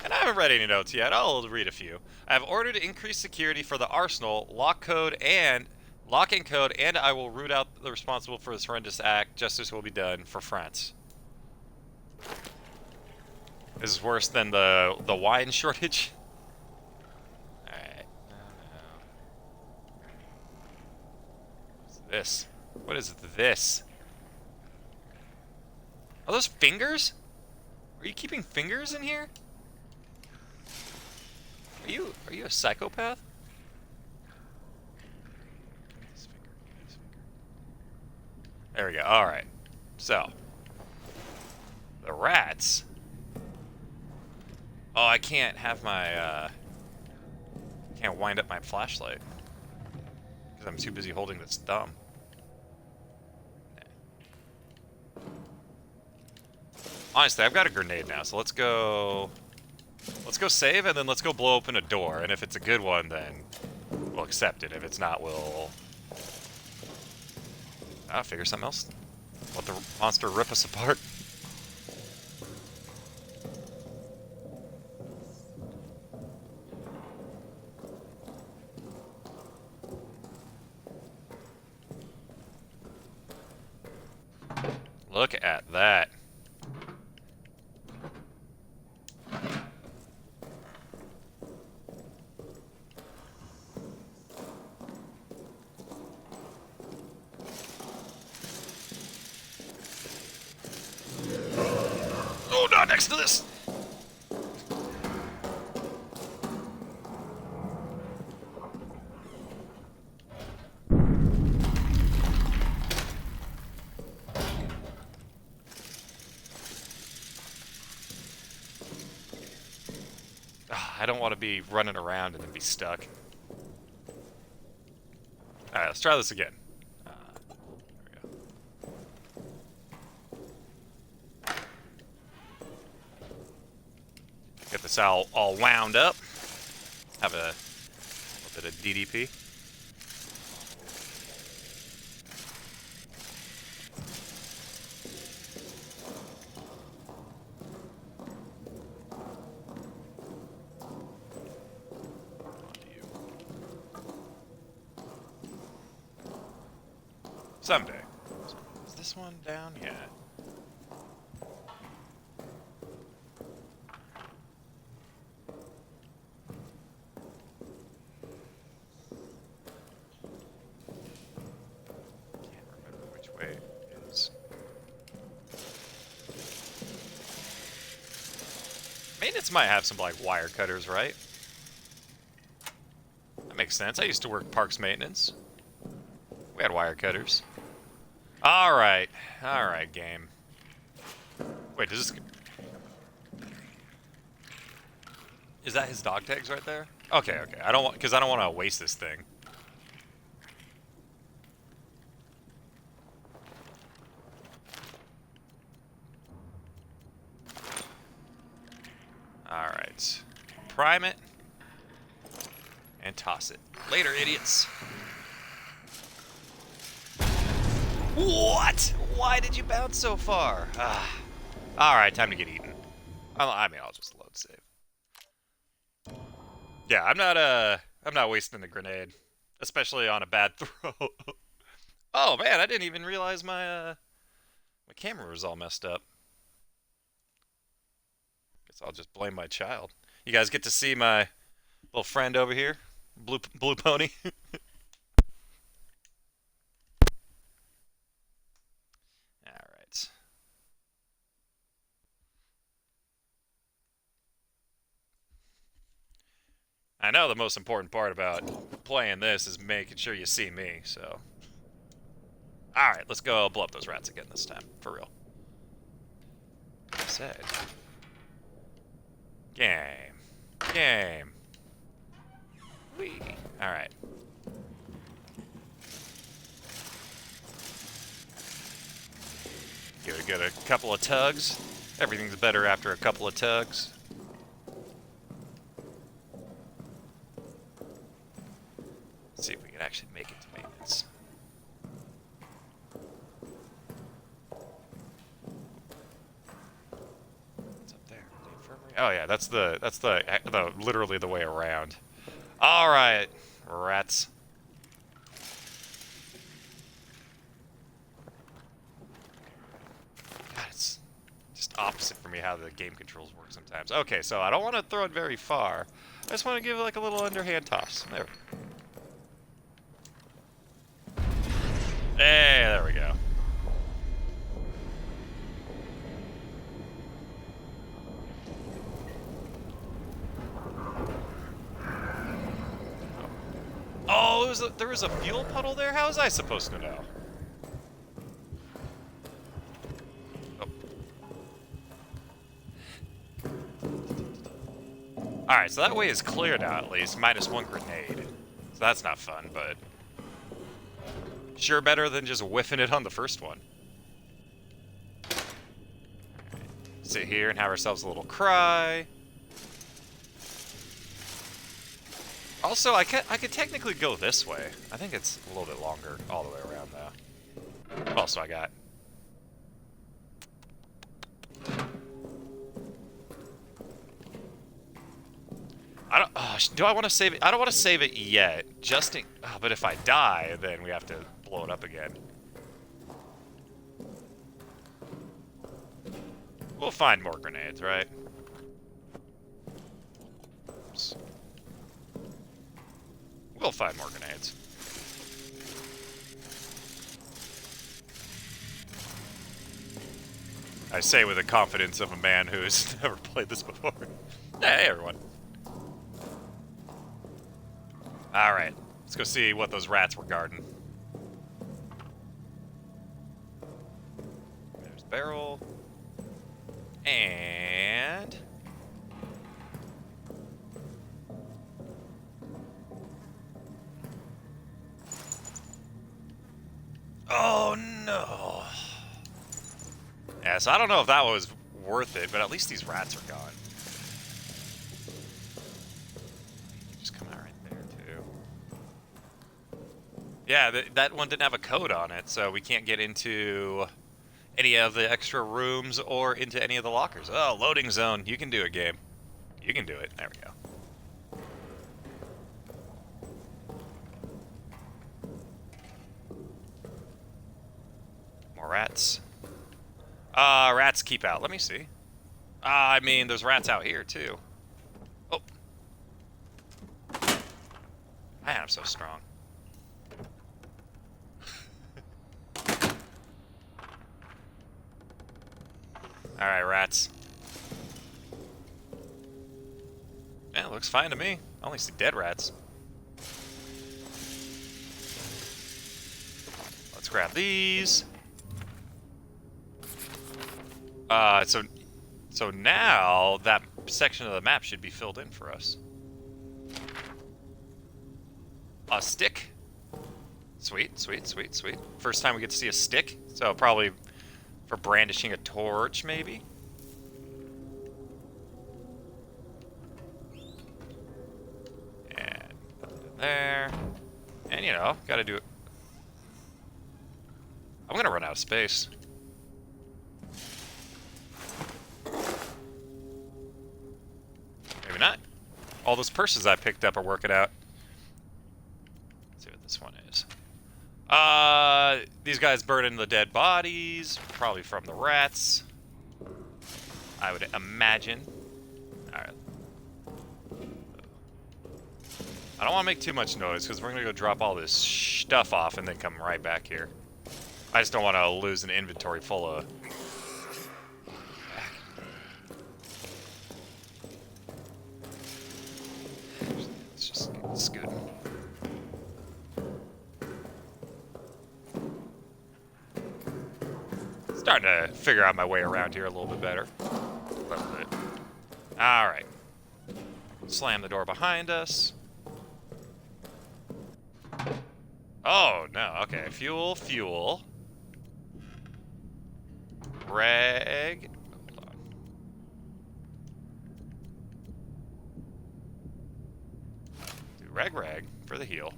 A: And I haven't read any notes yet. I'll read a few. I have ordered increased security for the arsenal, lock and code, and I will root out the responsible for this horrendous act. Justice will be done for France. This is worse than the wine shortage. Alright. What's this? What is this? Are those fingers? Are you keeping fingers in here? Are you a psychopath? There we go. All right. So the rats. Oh, I can't have my can't wind up my flashlight because I'm too busy holding this thumb. Honestly, I've got a grenade now, so let's go save, and then let's go blow open a door, and if it's a good one, then we'll accept it. If it's not, we'll figure something else. Let the monster rip us apart. Look at that. Oh, not next to this! I don't want to be running around and then be stuck. Alright, let's try this again. There we go. Get this all wound up. Have a little bit of DDP. Someday. Is this one down? Yeah. Can't remember which way it is. Maintenance might have some, like, wire cutters, right? That makes sense. I used to work parks maintenance. We had wire cutters. Alright. Alright, game. Wait, does this... Is that his dog tags right there? Okay, okay. I don't want... Because I don't want to waste this thing. Alright. Prime it. And toss it. Later, idiots. What? Why did you bounce so far? Alright, time to get eaten. I mean, I'll just load save. Yeah, I'm not wasting the grenade. Especially on a bad throw. Oh, man, I didn't even realize my camera was all messed up. Guess I'll just blame my child. You guys get to see my little friend over here. Blue pony. Alright. I know the most important part about playing this is making sure you see me, so... Alright, let's go blow up those rats again this time, for real. Like I said. Game. Game. Whee. Alright. Give it a couple of tugs. Everything's better after a couple of tugs. Let's see if we can actually make it to maintenance. What's up there? The infirmary? Oh yeah, that's the literally the way around. All right, rats. God, it's just opposite for me how the game controls work sometimes. Okay, so I don't want to throw it very far. I just want to give it like a little underhand toss. There. Hey, there we go. Oh, there was a fuel puddle there? How was I supposed to know? Oh. Alright, so that way is clear now at least. -1 grenade. So that's not fun, but... Sure better than just whiffing it on the first one. Sit here and have ourselves a little cry. Also, I could technically go this way. I think it's a little bit longer all the way around, though. What else do I got? Do I want to save it? I don't want to save it yet. Just in... but if I die, then we have to blow it up again. We'll find more grenades, right? Oops. We'll find more grenades. I say with the confidence of a man who's never played this before. Hey, everyone. Alright, let's go see what those rats were guarding. There's barrel. And... Oh no. Yeah, so I don't know if that was worth it, but at least these rats are gone. Just come out right there, too. Yeah, that one didn't have a code on it, so we can't get into any of the extra rooms or into any of the lockers. Oh, loading zone. You can do it, game. You can do it. There we go. More rats. Rats keep out. Let me see. I mean, there's rats out here, too. Oh. Man, I'm so strong. Alright, rats. Yeah, looks fine to me. I only see dead rats. Let's grab these. So now that section of the map should be filled in for us. A stick. Sweet, sweet, sweet, sweet. First time we get to see a stick, so probably for brandishing a torch, maybe? And put it in there. And, you know, gotta do it. I'm gonna run out of space. Maybe not. All those purses I picked up are working out. Let's see what this one is. These guys burning the dead bodies, probably from the rats, I would imagine. Alright. I don't want to make too much noise, because we're going to go drop all this stuff off and then come right back here. I just don't want to lose an inventory full of... Let's just scoot. Starting to figure out my way around here a little bit better. Alright. Slam the door behind us. Oh, no. Okay. Fuel, fuel. Reg. Hold on. Do reg for the heal.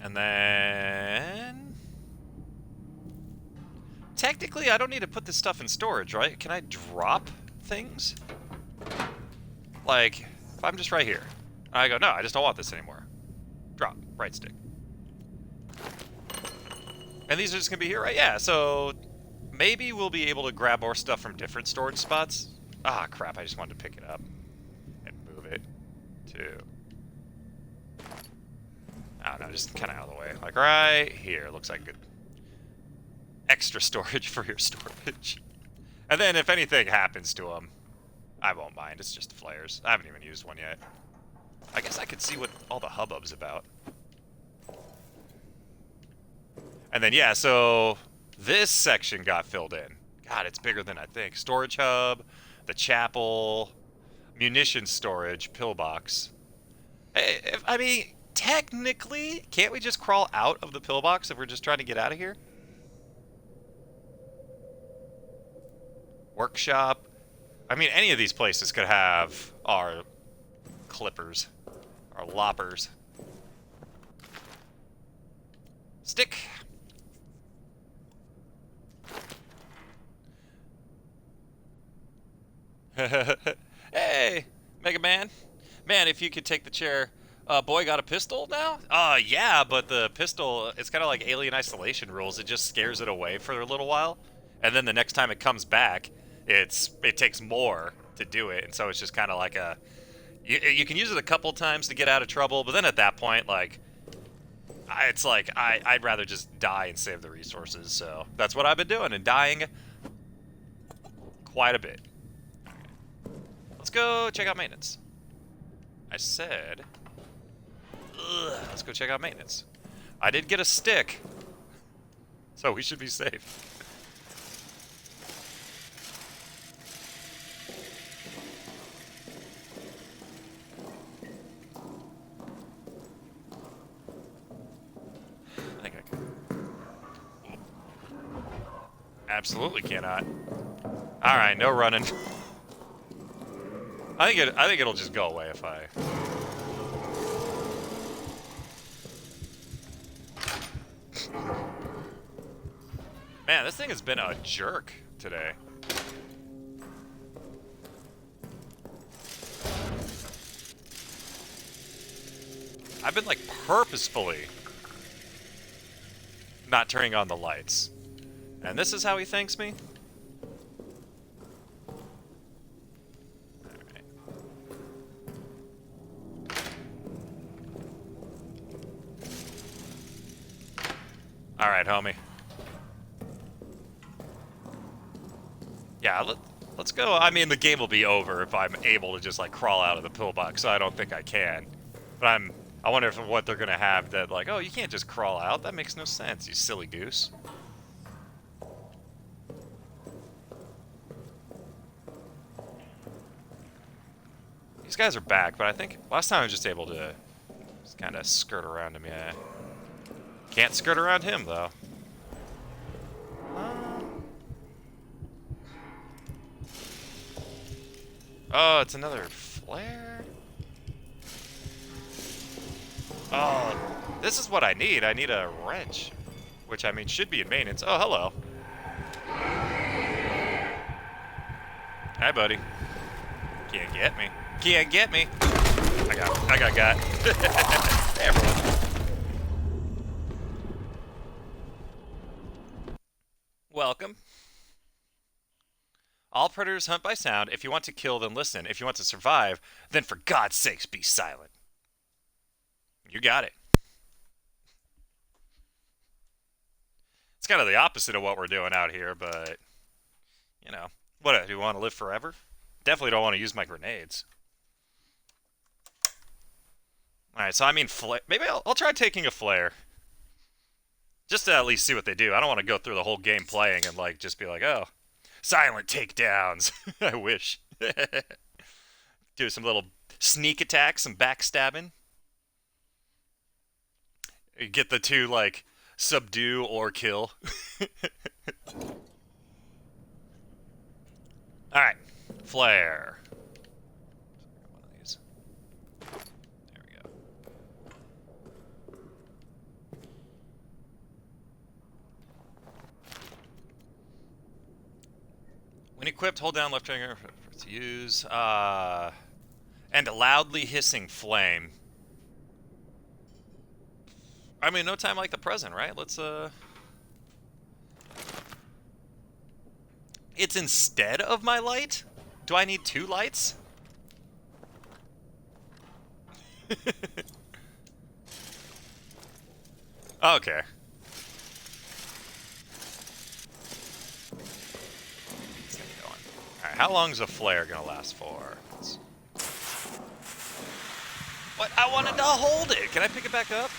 A: And then... Technically, I don't need to put this stuff in storage, right? Can I drop things? Like, if I'm just right here. I go, no, I just don't want this anymore. Drop. Right stick. And these are just going to be here, right? Yeah, so maybe we'll be able to grab more stuff from different storage spots. Ah, crap, I just wanted to pick it up and move it to... I don't know, just kind of out of the way. Like, right here. Looks like good extra storage for your storage. And then if anything happens to them, I won't mind. It's just flares. I haven't even used one yet. I guess I could see what all the hubbub's about. And then, yeah, so this section got filled in. God, it's bigger than I think. Storage hub, the chapel, munition storage, pillbox. Hey, I mean... Technically, can't we just crawl out of the pillbox if we're just trying to get out of here? Workshop. I mean, any of these places could have our clippers, our loppers. Stick. Hey, Mega Man. Man, if you could take the chair... boy got a pistol now? Yeah, but the pistol, it's kind of like Alien Isolation rules. It just scares it away for a little while. And then the next time it comes back, it takes more to do it. And so it's just kind of like a... You can use it a couple times to get out of trouble, but then at that point, like... It's like, I'd rather just die and save the resources. So that's what I've been doing, and dying quite a bit. Let's go check out maintenance. I said... let's go check out maintenance. I did get a stick, so we should be safe. Absolutely cannot. All right, no running. I think it'll just go away if I. Man, this thing has been a jerk today. I've been like purposefully not turning on the lights. And this is how he thanks me? Alright. Alright, homie. Yeah, let's go. I mean, the game will be over if I'm able to just, like, crawl out of the pillbox, so I don't think I can. But I wonder if what they're gonna have that, like, oh, you can't just crawl out. That makes no sense, you silly goose. These guys are back, but I think last time I was just able to just kind of skirt around him, yeah. Can't skirt around him, though. Oh, it's another flare? Oh, this is what I need. I need a wrench. Which, I mean, should be in maintenance. Oh, hello. Hi, buddy. Can't get me. Can't get me. I got. Hey, everyone. Welcome. All predators hunt by sound. If you want to kill, then listen. If you want to survive, then for God's sakes, be silent. You got it. It's kind of the opposite of what we're doing out here, but, you know. What, do you want to live forever? Definitely don't want to use my grenades. Alright, so I mean, maybe I'll try taking a flare. Just to at least see what they do. I don't want to go through the whole game playing and, like, just be like, oh, silent takedowns. I wish. Do some little sneak attacks, some backstabbing. Get the two, like, subdue or kill. Alright. Flare. One of these. There we go. When equipped, hold down left trigger to use. And a loudly hissing flame. I mean, no time like the present, right? Let's, It's instead of my light? Do I need two lights? Okay. Let's get going. Alright, how long is a flare gonna last for? What? I wanted to hold it! Can I pick it back up?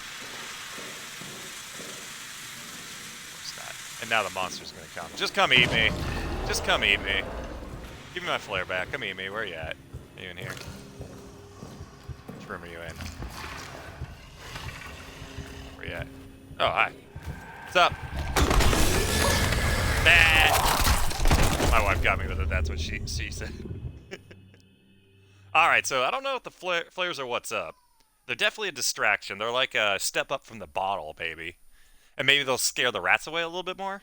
A: And now the monster's gonna come. Just come eat me. Just come eat me. Give me my flare back. Come eat me. Where are you at? Are you in here? Which room are you in? Where are you at? Oh, hi. What's up? Nah. My wife got me with it. That's what she said. Alright, so I don't know if the flares are what's up. They're definitely a distraction. They're like a step up from the bottle, baby. And maybe they'll scare the rats away a little bit more?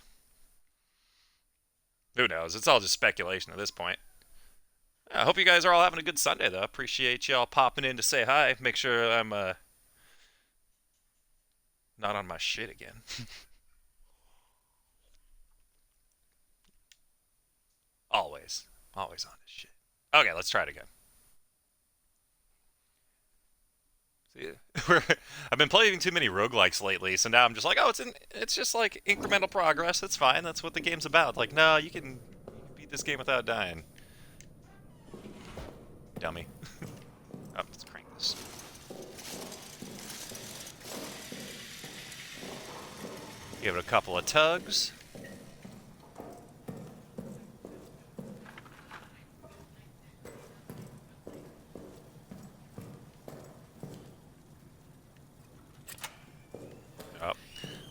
A: Who knows? It's all just speculation at this point. I hope you guys are all having a good Sunday, though. Appreciate y'all popping in to say hi. Make sure I'm not on my shit again. Always. Always on his shit. Okay, let's try it again. I've been playing too many roguelikes lately, so now I'm just like, oh, it's just like incremental progress. That's fine. That's what the game's about. Like, no, you can beat this game without dying. Dummy. Oh, let's crank this. Give it a couple of tugs.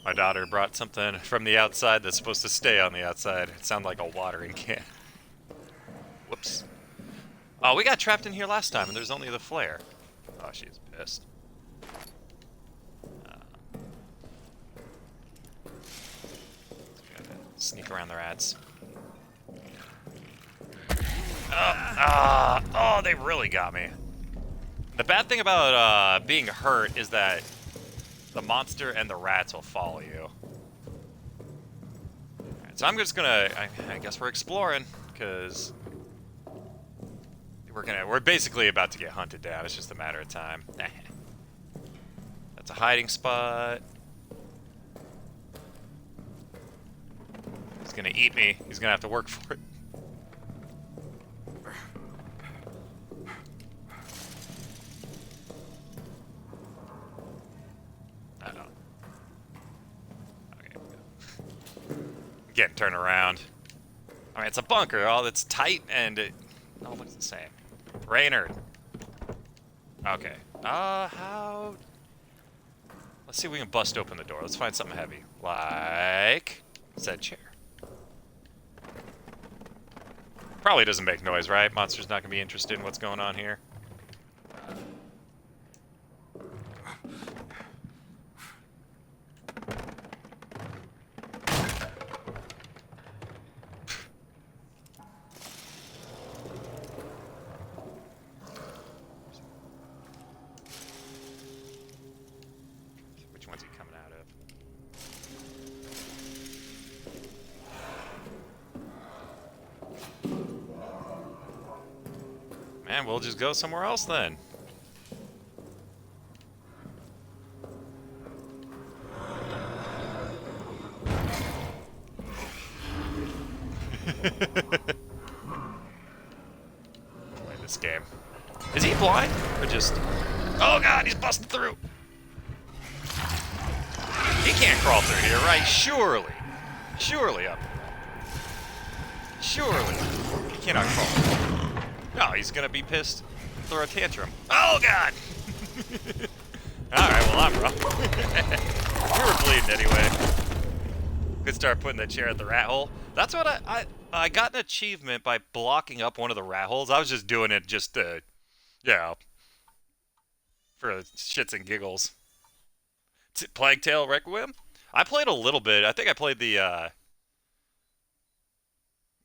A: My daughter brought something from the outside that's supposed to stay on the outside. It sounded like a watering can. Whoops. Oh, we got trapped in here last time, and there's only the flare. Oh, she's pissed. Sneak around the rats. Oh, they really got me. The bad thing about being hurt is that the monster and the rats will follow you. Alright, so I'm just gonna, I guess we're exploring, because we're basically about to get hunted down. It's just a matter of time. That's a hiding spot. He's gonna eat me. He's gonna have to work for it. Getting turned around. I mean, it's a bunker. All that's tight and it all looks the same. Raynard. Okay. How? Let's see if we can bust open the door. Let's find something heavy, like said chair. Probably doesn't make noise, right? Monster's not gonna be interested in what's going on here. Man, we'll just go somewhere else then. Play this game. Is he blind? Or just... Oh god, he's busting through! He can't crawl through here, right? Surely. Surely up. Surely. He cannot crawl. No, he's gonna be pissed. Throw a tantrum. Oh god! Alright, well I'm wrong. We were bleeding anyway. Could start putting the chair at the rat hole. That's what I got an achievement by blocking up one of the rat holes. I was just doing it just to, you know, for shits and giggles. Plague Tale Requiem? I played a little bit. I think I played the,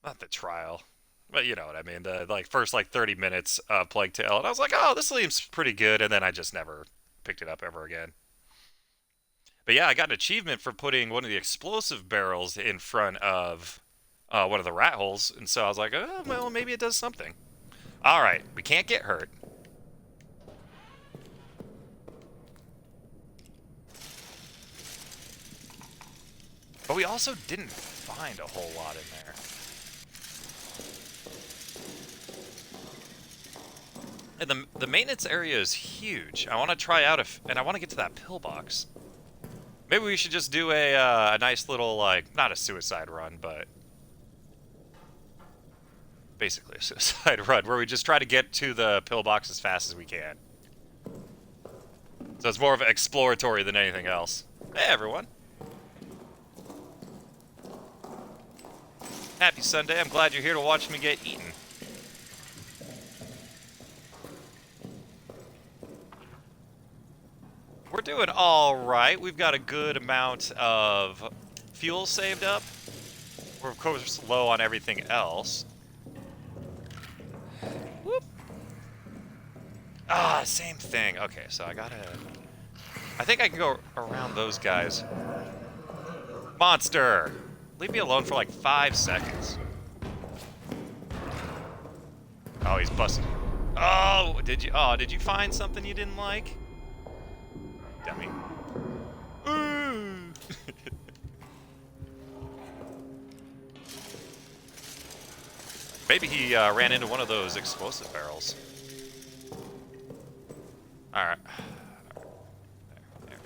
A: not the trial. But you know what I mean, the first 30 minutes of Plague Tale, and I was like, oh, this seems pretty good, and then I just never picked it up ever again. But yeah, I got an achievement for putting one of the explosive barrels in front of one of the rat holes, and so I was like, oh, well, maybe it does something. Alright, we can't get hurt. But we also didn't find a whole lot in there. And the maintenance area is huge. I want to try out and I want to get to that pillbox. Maybe we should just do a nice little, not a suicide run, but basically a suicide run, where we just try to get to the pillbox as fast as we can. So it's more of an exploratory than anything else. Hey, everyone. Happy Sunday. I'm glad you're here to watch me get eaten. We're doing all right. We've got a good amount of fuel saved up. We're, of course, low on everything else. Whoop. Ah, same thing. Okay, so I think I can go around those guys. Monster! Leave me alone for 5 seconds. Oh, he's busting. Oh, did you find something you didn't like? Dummy. Maybe he ran into one of those explosive barrels. Alright. There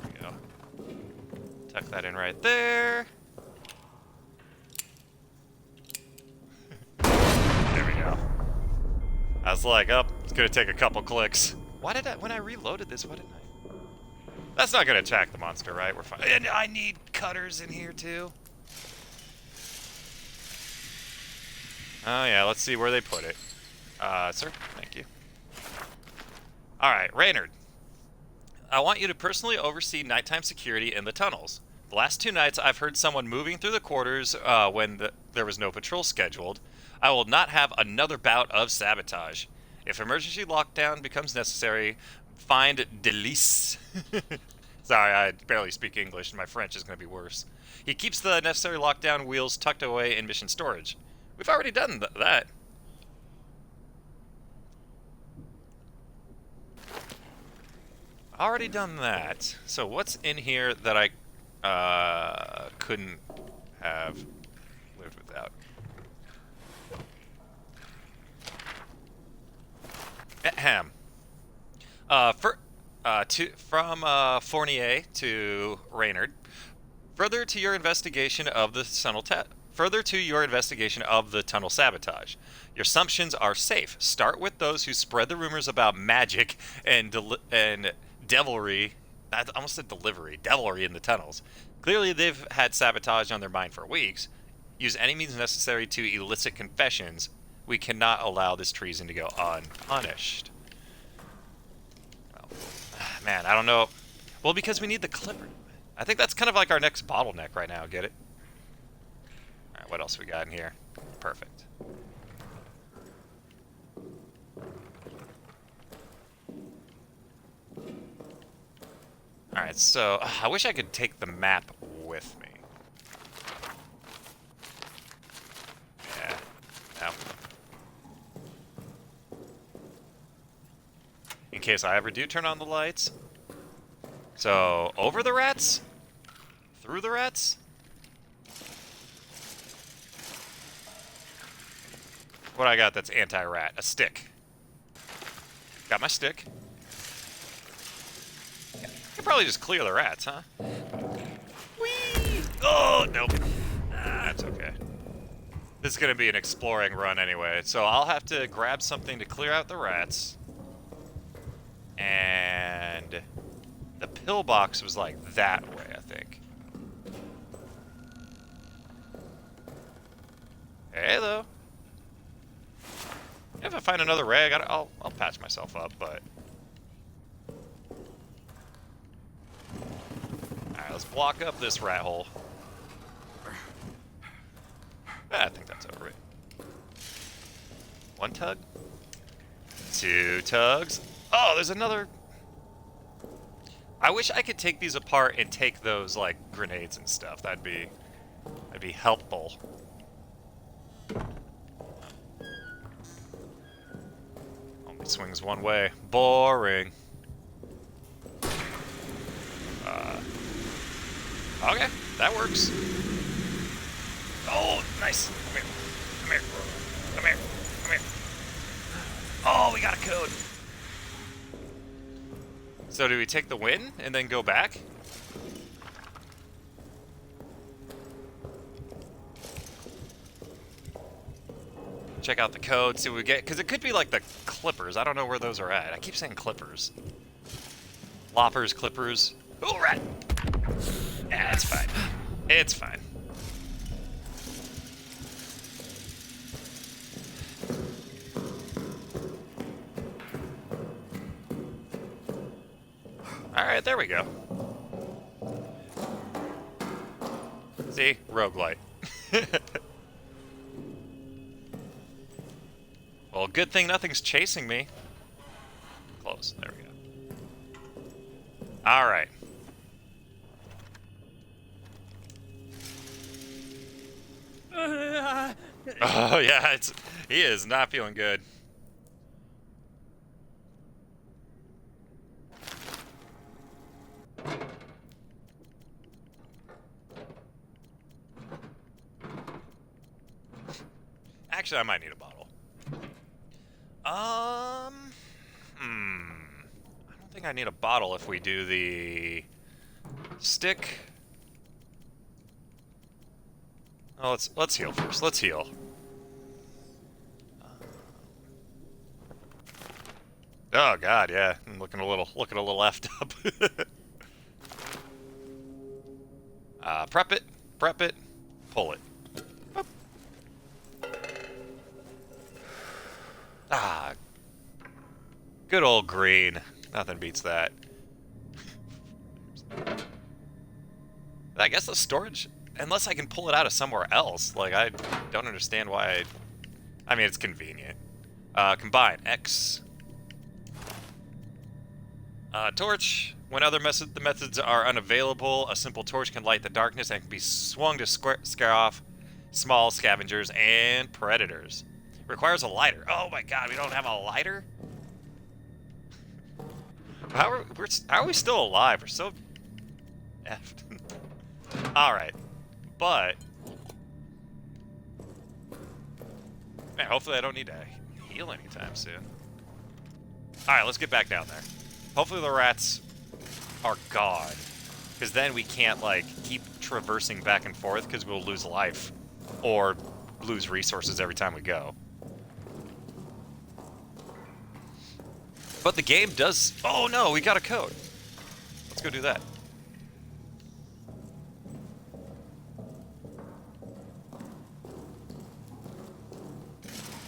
A: we go. Tuck that in right there. There we go. I was like, oh, it's gonna take a couple clicks. Why did when I reloaded this, why didn't I? That's not gonna attack the monster, right? We're fine. And I need cutters in here too. Oh yeah, let's see where they put it. Sir, thank you. Alright, Reynard. I want you to personally oversee nighttime security in the tunnels. The last 2 nights, I've heard someone moving through the quarters when there was no patrol scheduled. I will not have another bout of sabotage. If emergency lockdown becomes necessary, find Delice. Sorry, I barely speak English, and my French is going to be worse. He keeps the necessary lockdown wheels tucked away in mission storage. We've already done that. Already done that. So what's in here that I couldn't have lived without? Ahem. From Fournier to Reynard. Further to your investigation of the tunnel sabotage. Your assumptions are safe. Start with those who spread the rumors about magic and devilry. I almost said delivery. Devilry in the tunnels. Clearly, they've had sabotage on their mind for weeks. Use any means necessary to elicit confessions. We cannot allow this treason to go unpunished. Well, man, I don't know. Well, because we need the clipper. I think that's kind of like our next bottleneck right now. Get it? All right, what else we got in here? Perfect. Alright, so I wish I could take the map with me. Yeah. No. In case I ever do turn on the lights. So, over the rats? Through the rats? What do I got that's anti-rat? A stick. Got my stick. I could probably just clear the rats, huh? Whee! Oh, nope. That's okay. This is going to be an exploring run anyway, so I'll have to grab something to clear out the rats. And the pillbox was like that way, I think. Hey, though. If I find another rag, I'll patch myself up, but... Alright, let's block up this rat hole. I think that's over it. 1 tug. 2 tugs. Oh, there's another... I wish I could take these apart and take those, like, grenades and stuff. That'd be helpful. Only swings one way. Boring. Okay, that works. Oh, nice. Come here. Come here. Come here. Come here. Oh, we got a code. So do we take the win and then go back? Check out the code, see what we get. Because it could be like the clippers. I don't know where those are at. I keep saying clippers. Loppers, clippers. Oh, rat! Yeah, it's fine. It's fine. Alright, there we go. See? Roguelite. Well, good thing nothing's chasing me. Close. There we go. Alright. Oh, yeah, he is not feeling good. Actually, I might need a bottle. I don't think I need a bottle if we do the stick. Oh, let's heal first. Let's heal. Oh God, yeah. I'm looking a little effed up. Prep it, pull it. Boop. Ah, good old green. Nothing beats that. I guess the storage, unless I can pull it out of somewhere else. Like, I don't understand why I mean, it's convenient. Combine, X. Torch. When other methods are unavailable, a simple torch can light the darkness and can be swung to scare off small scavengers and predators. Requires a lighter. Oh my God, we don't have a lighter? How are we still alive? We're so effed. Alright. But man, hopefully I don't need to heal anytime soon. Alright, let's get back down there. Hopefully the rats are gone. Because then we can't, like, keep traversing back and forth because we'll lose life. Or lose resources every time we go. But the game does... Oh no, we got a code. Let's go do that.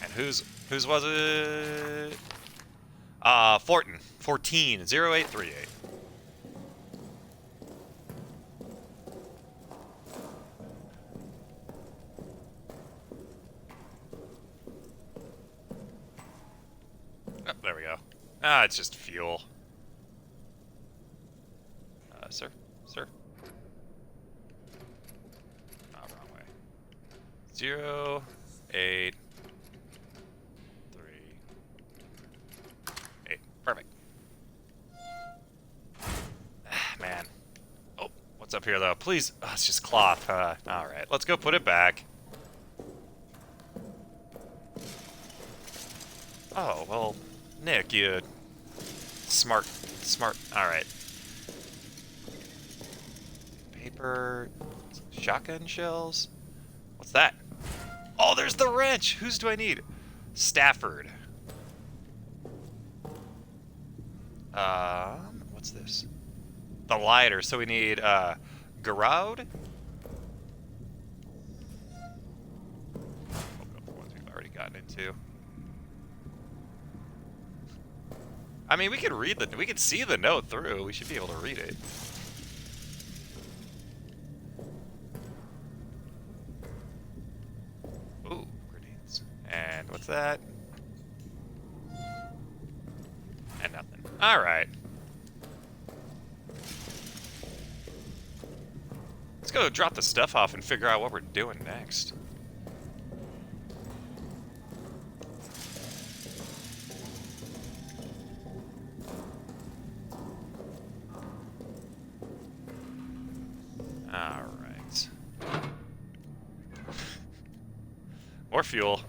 A: And whose was it? 140838. Oh, there we go. Ah, it's just fuel. Sir? Sir? Oh, wrong way. 0, 8, 3, 8. Perfect. Ah, man. Oh, what's up here, though? Please. Oh, it's just cloth. Alright, let's go put it back. Oh, well, Nick, you... Smart. Alright. Paper... Shotgun shells? What's that? Oh, there's the wrench! Whose do I need? Stafford. What's this? The lighter, so we need, Garroud? Open up the ones we've already gotten into. I mean, we could we could see the note through. We should be able to read it. Ooh, grenades. And what's that? And nothing. Alright. Let's go drop the stuff off and figure out what we're doing next. Alright. More fuel.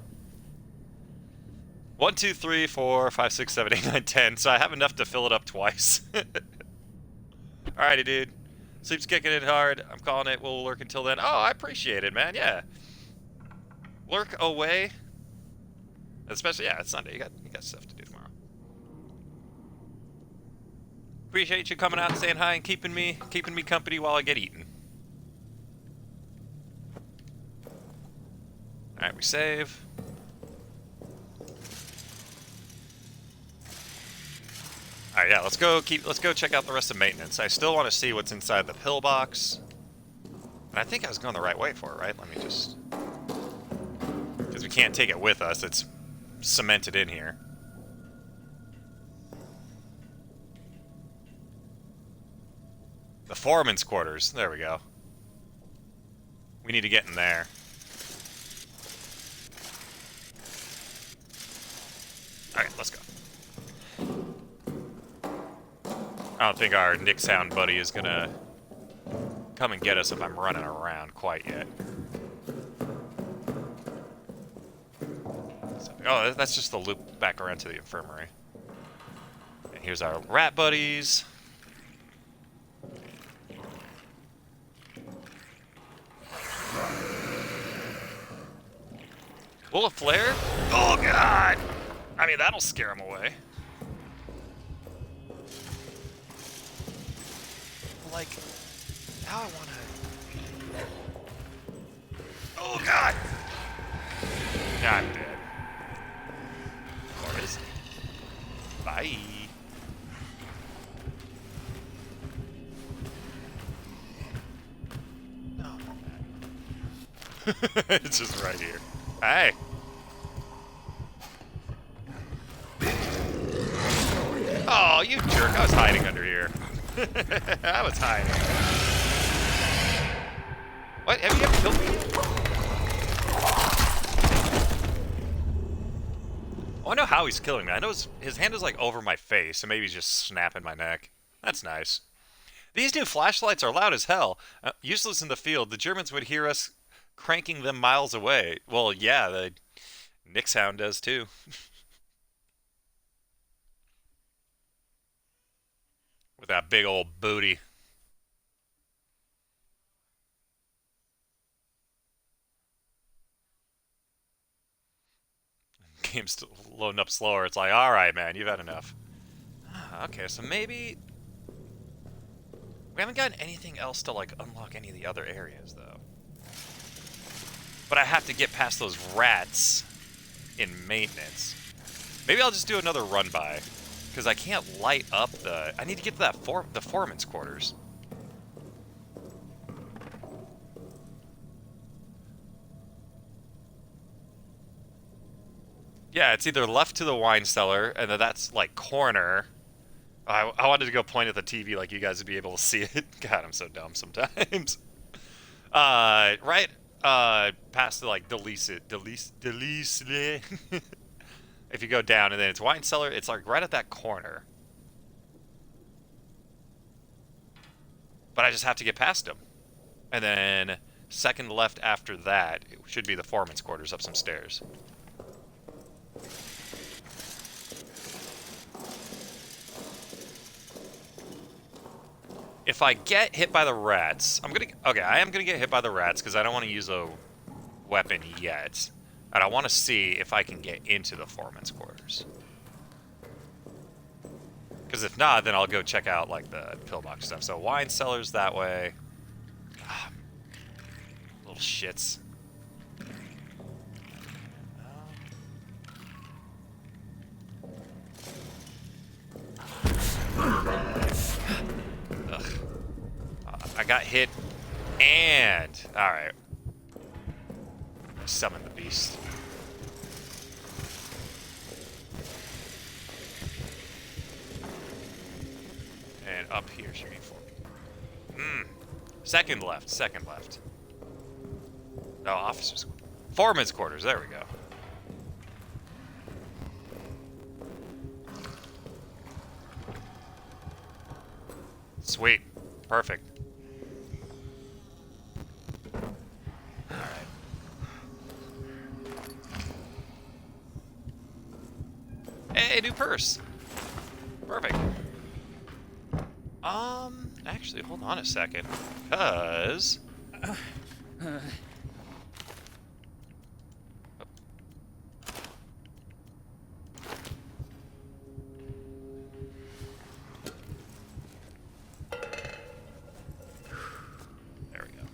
A: 1, 2, 3, 4, 5, 6, 7, 8, 9, 10. So I have enough to fill it up twice. Alrighty, dude. Sleep's kicking in hard. I'm calling it. We'll lurk until then. Oh, I appreciate it, man. Yeah. Lurk away. Especially, yeah, it's Sunday. You got stuff to do tomorrow. Appreciate you coming out and saying hi and keeping me company while I get eaten. Alright, we save. Alright, yeah, let's go check out the rest of maintenance. I still want to see what's inside the pillbox. And I think I was going the right way for it, right? Let me just... Because we can't take it with us, it's cemented in here. The foreman's quarters, there we go. We need to get in there. Alright, let's go. I don't think our Nick Sound buddy is gonna come and get us if I'm running around quite yet. Oh, that's just the loop back around to the infirmary. And here's our rat buddies. Will a flare? Oh, God! I mean, that'll scare him away. like... Now I wanna... Oh, God! Yeah, I'm dead. Or is it? Bye. No. It's just right here. Hey! Oh, you jerk. I was hiding under here. I was hiding. What? Have you ever killed me yet? Oh, I know how he's killing me. I know his hand is like over my face, so maybe he's just snapping my neck. That's nice. These new flashlights are loud as hell. Useless in the field. The Germans would hear us cranking them miles away. Well, yeah, the Nick's Hound does too. With that big old booty. Game's still loading up slower. It's like, alright, man, you've had enough. Okay, so maybe... We haven't gotten anything else to, like, unlock any of the other areas, though. But I have to get past those rats in maintenance. Maybe I'll just do another run-by. Because I can't light up the... I need to get to that the foreman's quarters. Yeah, it's either left to the wine cellar, and then that's, like, corner. I wanted to go point at the TV like you guys would be able to see it. God, I'm so dumb sometimes. Right, past the, like, delete it. If you go down, and then it's wine cellar, it's, like, right at that corner. But I just have to get past them. And then, second left after that, it should be the foreman's quarters up some stairs. If I get hit by the rats, I am gonna get hit by the rats because I don't want to use a weapon yet, and I want to see if I can get into the foreman's quarters. Because if not, then I'll go check out like the pillbox stuff. So wine cellars that way. Little shits. I got hit, and... Alright. Summon the beast. And up here should be for me. Second left. No, officer's... Foreman's quarters, there we go. Sweet. Perfect. Hey, new purse. Perfect. Actually, hold on a second, because... There we go.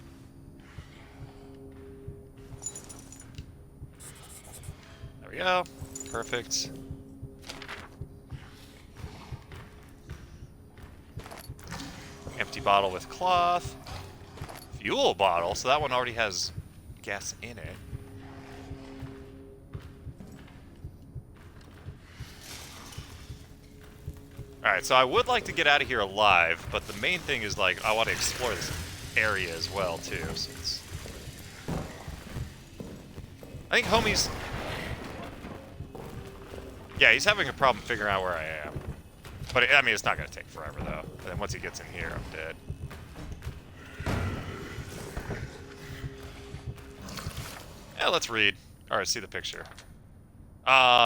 A: There we go. Perfect. Empty bottle with cloth. Fuel bottle, so that one already has gas in it. Alright, so I would like to get out of here alive, but the main thing is, like, I want to explore this area as well, too. So it's... I think homie's... Yeah, he's having a problem figuring out where I am. But, I mean, it's not going to take forever, though. And then once he gets in here, I'm dead. Yeah, let's read. Alright, see the picture.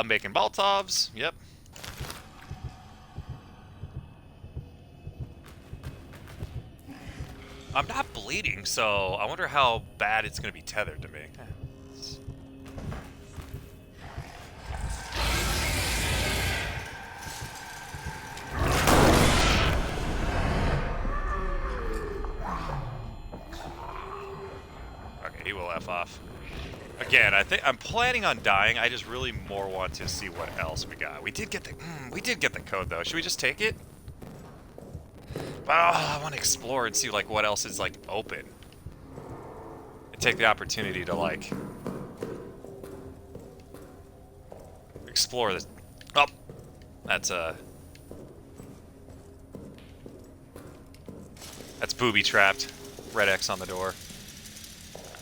A: Making Baltovs. Yep. I'm not bleeding, so I wonder how bad it's going to be tethered to me. off. Again, I'm planning on dying. I just really more want to see what else we got. We did get the code though. Should we just take it? Oh, I want to explore and see like what else is like open. And take the opportunity to like explore this. Oh, that's booby trapped. Red X on the door.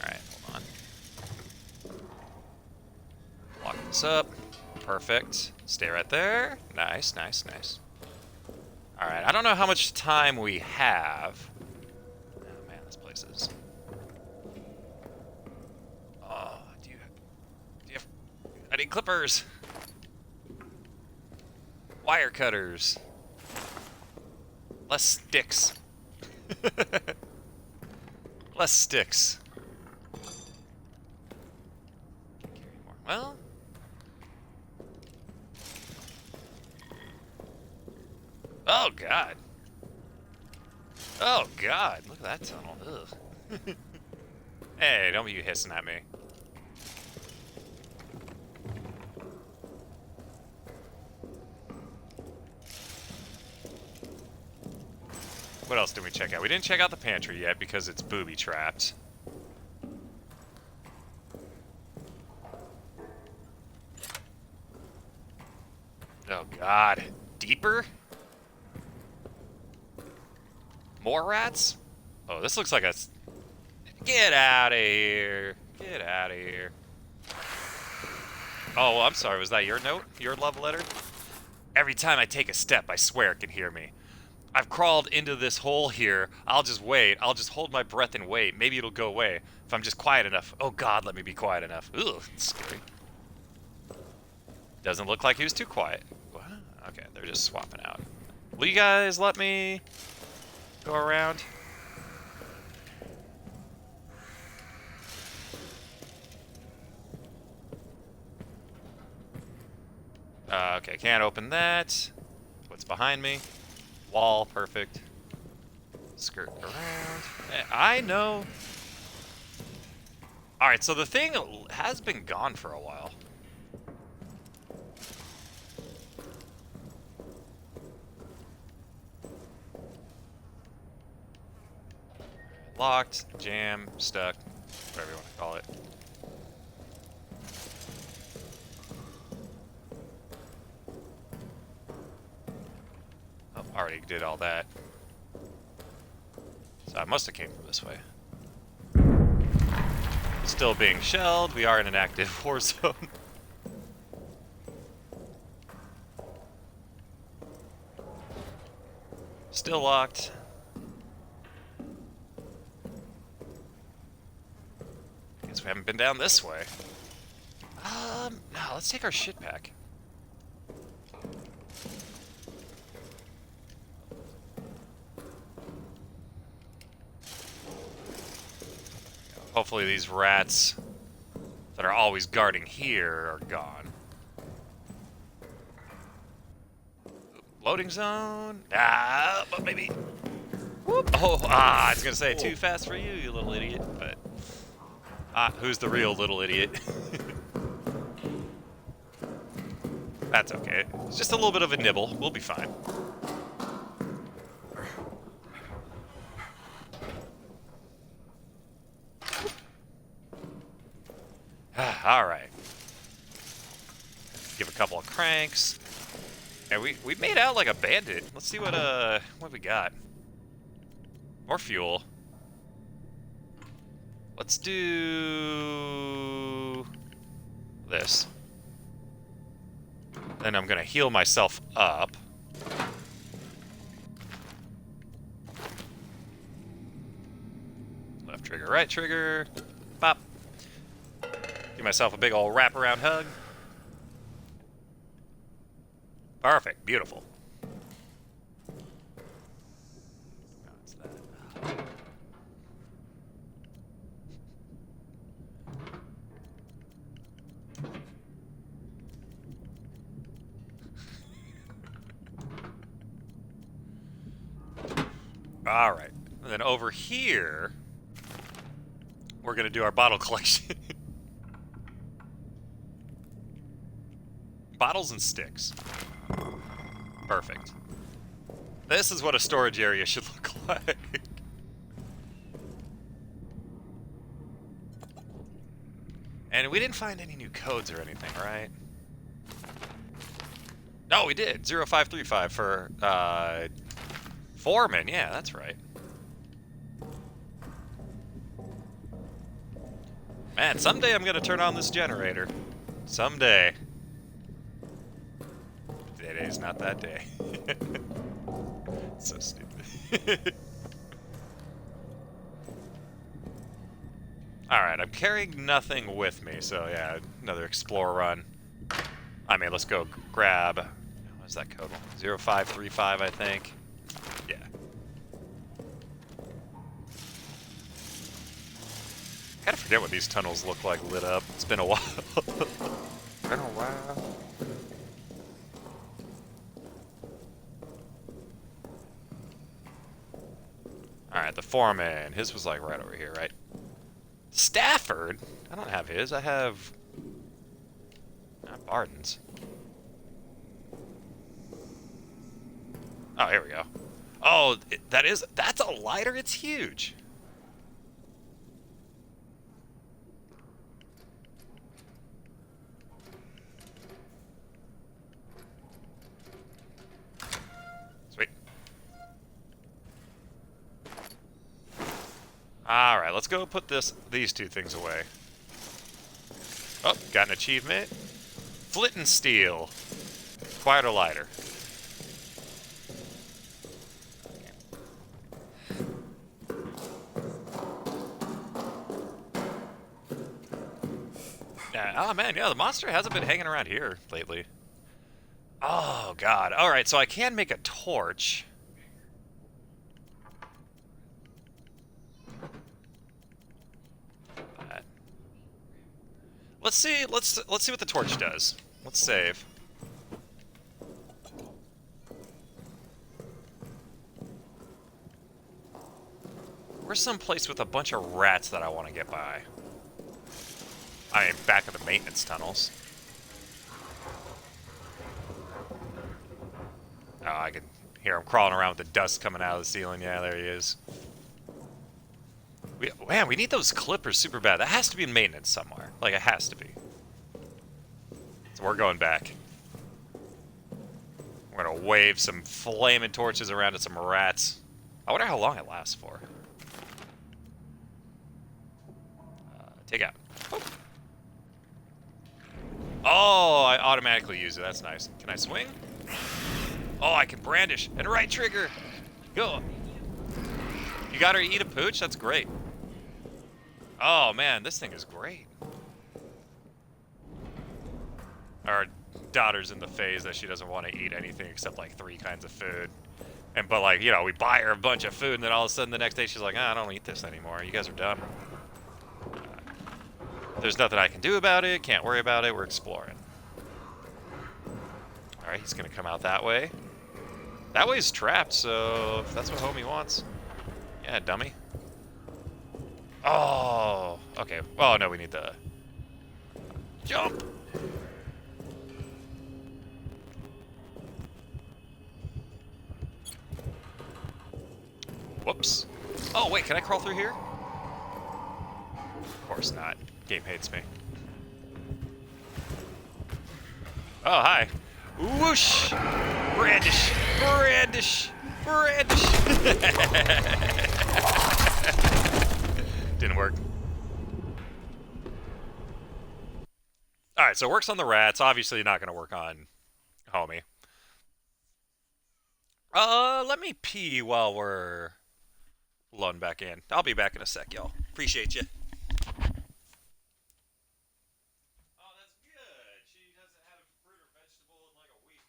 A: Alright, hold on. Lock this up. Perfect. Stay right there. Nice, nice, nice. Alright, I don't know how much time we have. Oh man, this place is... Oh, do you have... I need clippers! Wire cutters. Less sticks. Less sticks. Well... Oh, God. Oh, God. Look at that tunnel. Ugh. Hey, don't be you hissing at me. What else did we check out? We didn't check out the pantry yet because it's booby-trapped. Oh, God. Deeper? More rats? Oh, this looks like a... Get out of here. Get out of here. Oh, I'm sorry. Was that your note? Your love letter? Every time I take a step, I swear it can hear me. I've crawled into this hole here. I'll just wait. I'll just hold my breath and wait. Maybe it'll go away if I'm just quiet enough. Oh, God, let me be quiet enough. Ugh, it's scary. Doesn't look like he was too quiet. What? Okay, they're just swapping out. Will you guys let me go around? Okay, can't open that. What's behind me? Wall, perfect. Skirt around. I know. Alright, so the thing has been gone for a while. Locked, jam, stuck, whatever you want to call it. Oh, already did all that. So I must have came from this way. Still being shelled. We are in an active war zone. Still locked. Guess we haven't been down this way. No, let's take our shit back. Hopefully these rats that are always guarding here are gone. Loading zone. Ah, but maybe. Whoop. Oh, I was gonna say too fast for you, you little idiot. But who's the real little idiot? That's okay. It's just a little bit of a nibble. We'll be fine. All right. Give a couple of cranks. And we made out like a bandit. Let's see what we got. More fuel. Let's do this. Then I'm gonna heal myself up. Left trigger, right trigger. Pop. Give myself a big old wraparound hug. Perfect. Beautiful. What's that? All right. And then over here, we're gonna do our bottle collection. Bottles and sticks. Perfect. This is what a storage area should look like. And we didn't find any new codes or anything, right? No, we did. 0535 for, Foreman. Yeah, that's right. Man, someday I'm gonna turn on this generator. Someday. Today's not that day. So stupid. Alright, I'm carrying nothing with me, so yeah, another explore run. I mean, let's go grab... What's that code? 0535, I think. Yeah. I kind of forget what these tunnels look like lit up. It's been a while. Been a while. Alright, the foreman. His was like right over here, right? Stafford? I don't have his. I have... Barden's. Oh, here we go. Oh, that's a lighter? It's huge. Sweet. Alright, let's go put these two things away. Oh, got an achievement. Flint and steel. Acquired a lighter. Yeah, oh man, yeah, the monster hasn't been hanging around here lately. Oh god. Alright, so I can make a torch. Let's see what the torch does. Let's save. Where's some place with a bunch of rats that I want to get by? I am back of the maintenance tunnels. Oh, I can hear him crawling around with the dust coming out of the ceiling. Yeah, there he is. Man, we need those clippers super bad. That has to be in maintenance somewhere. Like, it has to be. So we're going back. We're gonna wave some flaming torches around at some rats. I wonder how long it lasts for. Take out. Oh, I automatically use it. That's nice. Can I swing? Oh, I can brandish. And right trigger. Go. You got her to eat a pooch? That's great. Oh, man, this thing is great. Our daughter's in the phase that she doesn't want to eat anything except, like, 3 kinds of food. But, like, you know, we buy her a bunch of food, and then all of a sudden the next day she's like, I don't eat this anymore. You guys are done. There's nothing I can do about it. Can't worry about it. We're exploring. Alright, he's going to come out that way. That way's trapped, so if that's what homie wants. Yeah, dummy. Oh, okay. Oh, no, we need the... Jump! Whoops. Oh, wait, can I crawl through here? Of course not. Game hates me. Oh, hi. Whoosh! Brandish! Brandish! Brandish! Didn't work. Alright, so it works on the rats. Obviously not going to work on homie. Let me pee while we're loading back in. I'll be back in a sec, y'all. Appreciate you. Oh, that's good. She hasn't had a fruit or vegetable in like a week.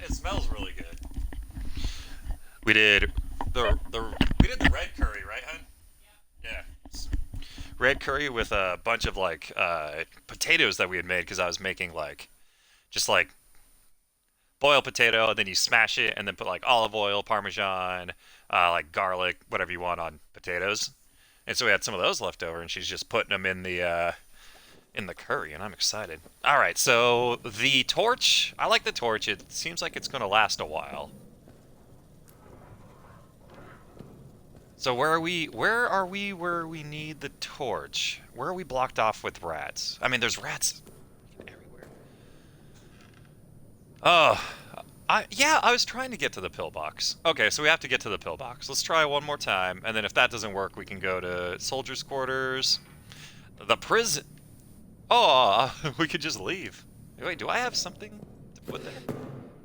A: it smells really good. We did the red curry, right, hun? Yeah. Red curry with a bunch of like potatoes that we had made because I was making like just like boiled potato and then you smash it and then put like olive oil, parmesan, like garlic, whatever you want on potatoes. And so we had some of those left over, and she's just putting them in the curry, and I'm excited. All right, so the torch. I like the torch. It seems like it's going to last a while. So where are we? Where are we? Where we need the torch? Where are we blocked off with rats? I mean, there's rats everywhere. Oh, yeah. I was trying to get to the pillbox. Okay, so we have to get to the pillbox. Let's try one more time, and then if that doesn't work, we can go to soldiers' quarters. The prison. Oh, we could just leave. Wait, do I have something to put there?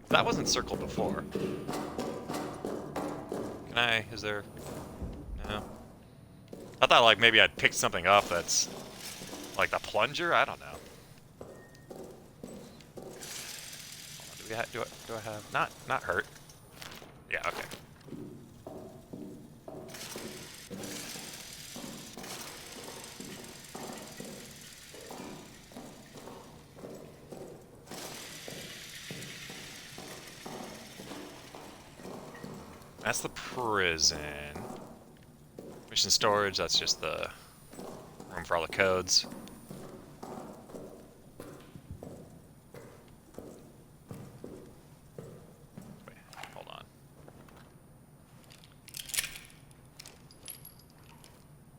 A: That wasn't circled before. Can I? Is there? No. I thought like maybe I'd picked something up that's like the plunger. I don't know. Do I have not hurt? Yeah. Okay. That's the prison. Mission storage, that's just the room for all the codes. Wait, hold on.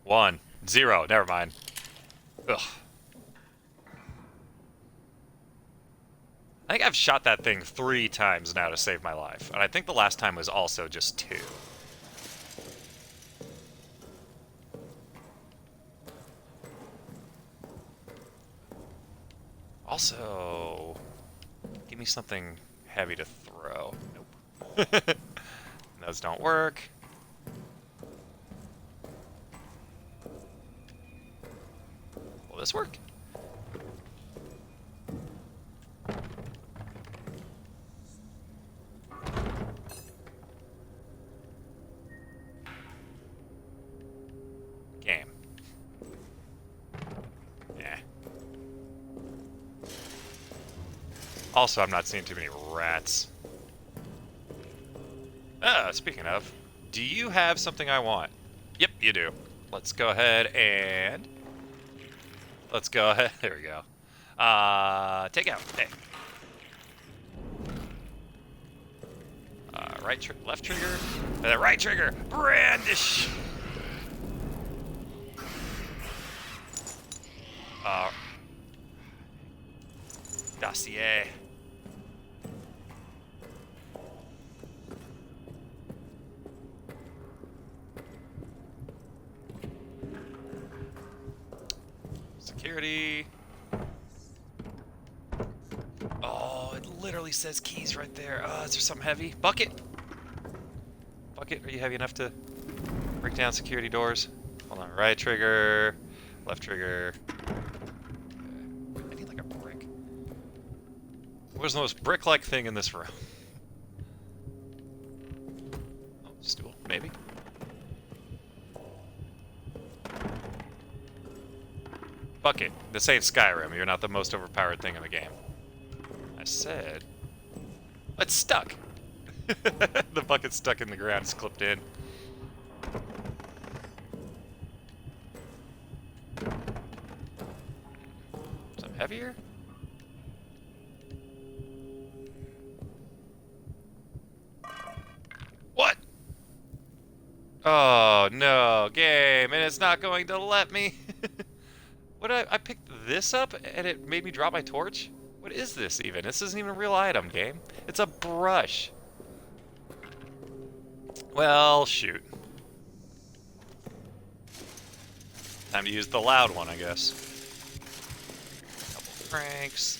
A: 1, 0, never mind. Ugh. I think I've shot that thing 3 times now to save my life, and I think the last time was also just 2. Also, give me something heavy to throw. Nope. Those don't work. Will this work? Game. Yeah. Also, I'm not seeing too many rats. Speaking of, do you have something I want? Yep, you do. Let's go ahead and... Let's go ahead. There we go. Take out. Hey. Left trigger. And then right trigger. Brandish. Dossier. Security. Oh, it literally says keys right there. Is there something heavy? Bucket. Bucket, are you heavy enough to break down security doors? Hold on. Right trigger. Left trigger. I need like a brick. What's the most brick-like thing in this room? Oh, stool, maybe. Bucket. This ain't Skyrim. You're not the most overpowered thing in the game. I said... It's stuck! The bucket's stuck in the ground. It's clipped in. Some heavier? What? Oh, no. Game. And it's not going to let me. What did I picked this up and it made me drop my torch? What is this even? This isn't even a real item, game. It's a brush. Well, shoot. Time to use the loud one, I guess. Couple cranks.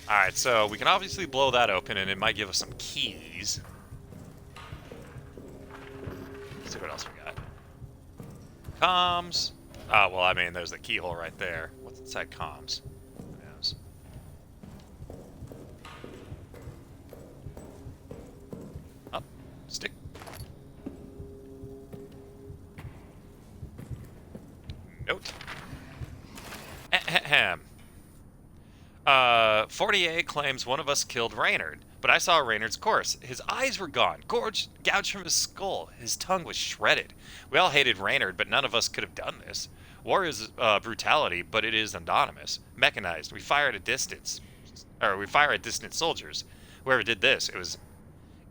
A: Alright, so we can obviously blow that open and it might give us some keys. Let's see what else we got. Comms. Oh, well, I mean, there's the keyhole right there. What's inside comms? Who knows? Ahem. 48 claims one of us killed Reynard, but I saw Reynard's corpse. His eyes were gone, gouged from his skull. His tongue was shredded. We all hated Reynard, but none of us could have done this. War is brutality, but it is anonymous, mechanized. We fire at distant soldiers. Whoever did this, it was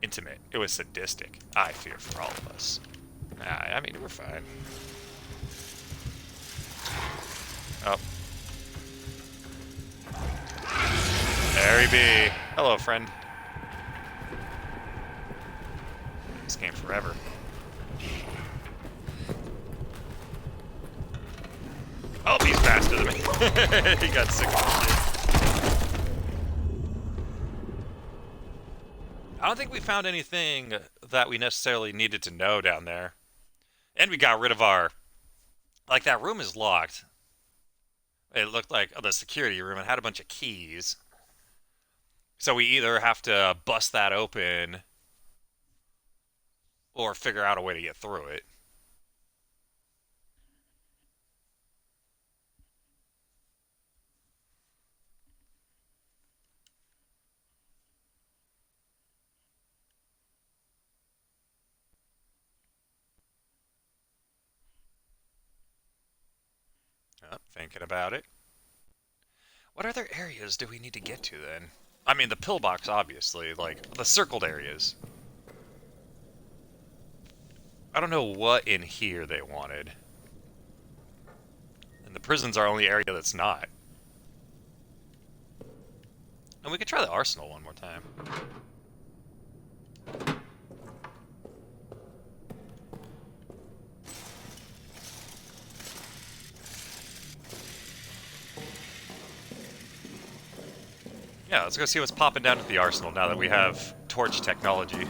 A: intimate. It was sadistic. I fear for all of us. I mean, we're fine. Oh. There he be. Hello, friend. This game forever. Oh, he's faster than me. He got sick of this shit. I don't think we found anything that we necessarily needed to know down there. And we got rid of our... Like, that room is locked. It looked like the security room. It had a bunch of keys. So we either have to bust that open or figure out a way to get through it. Oh, thinking about it. What other areas do we need to get to then? I mean, the pillbox, obviously, like the circled areas. I don't know what in here they wanted. And the prison's our only area that's not. And we could try the arsenal one more time. Yeah, let's go see what's popping down at the arsenal now that we have torch technology.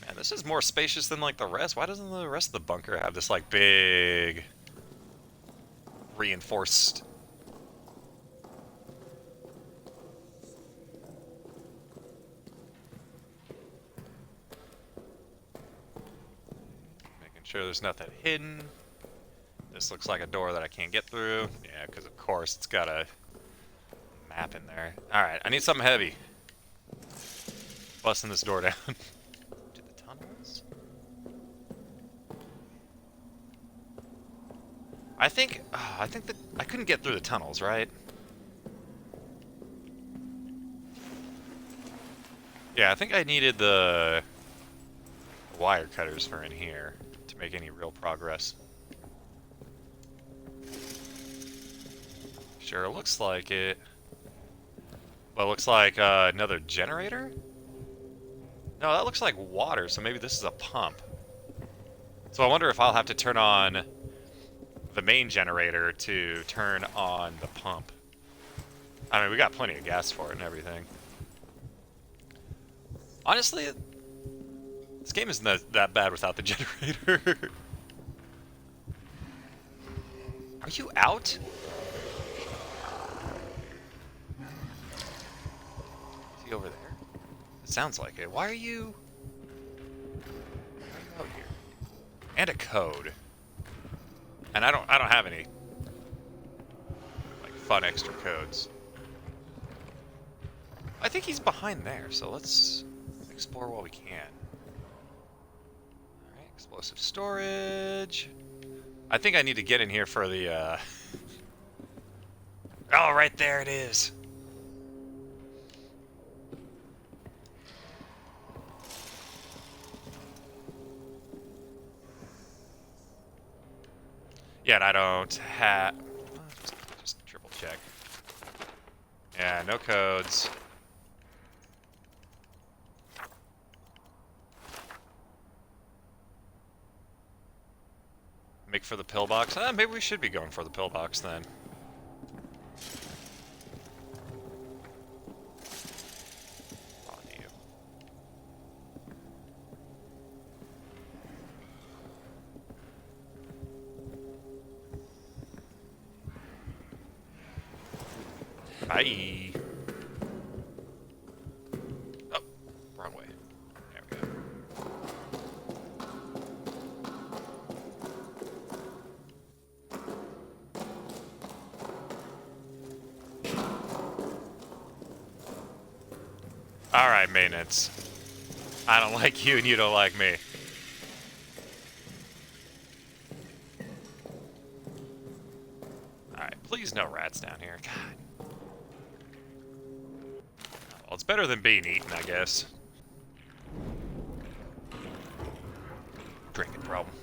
A: Man, this is more spacious than like the rest. Why doesn't the rest of the bunker have this like big reinforced... Sure there's nothing hidden. This looks like a door that I can't get through. Yeah, because of course it's got a map in there. Alright, I need something heavy. Busting this door down. To the tunnels? I think that I couldn't get through the tunnels, right? Yeah, I think I needed the wire cutters for in here to make any real progress. Sure, looks like it. Well, it looks like another generator? No, that looks like water, so maybe this is a pump. So I wonder if I'll have to turn on the main generator to turn on the pump. I mean, we got plenty of gas for it and everything. Honestly, this game isn't that bad without the generator. Are you out? Is he over there? It sounds like it. Why are you out here? And a code. And I don't have any like fun extra codes. I think he's behind there, so let's explore while we can. Alright, explosive storage. I think I need to get in here for the Oh, right there it is. Yeah, and I don't have... Just triple check. Yeah, no codes. Make for the pillbox? Maybe we should be going for the pillbox then. On you. Bye. Oh, wrong way. Alright, maintenance. I don't like you and you don't like me. Alright, please no rats down here. God. Well, it's better than being eaten, I guess. Drinking problem.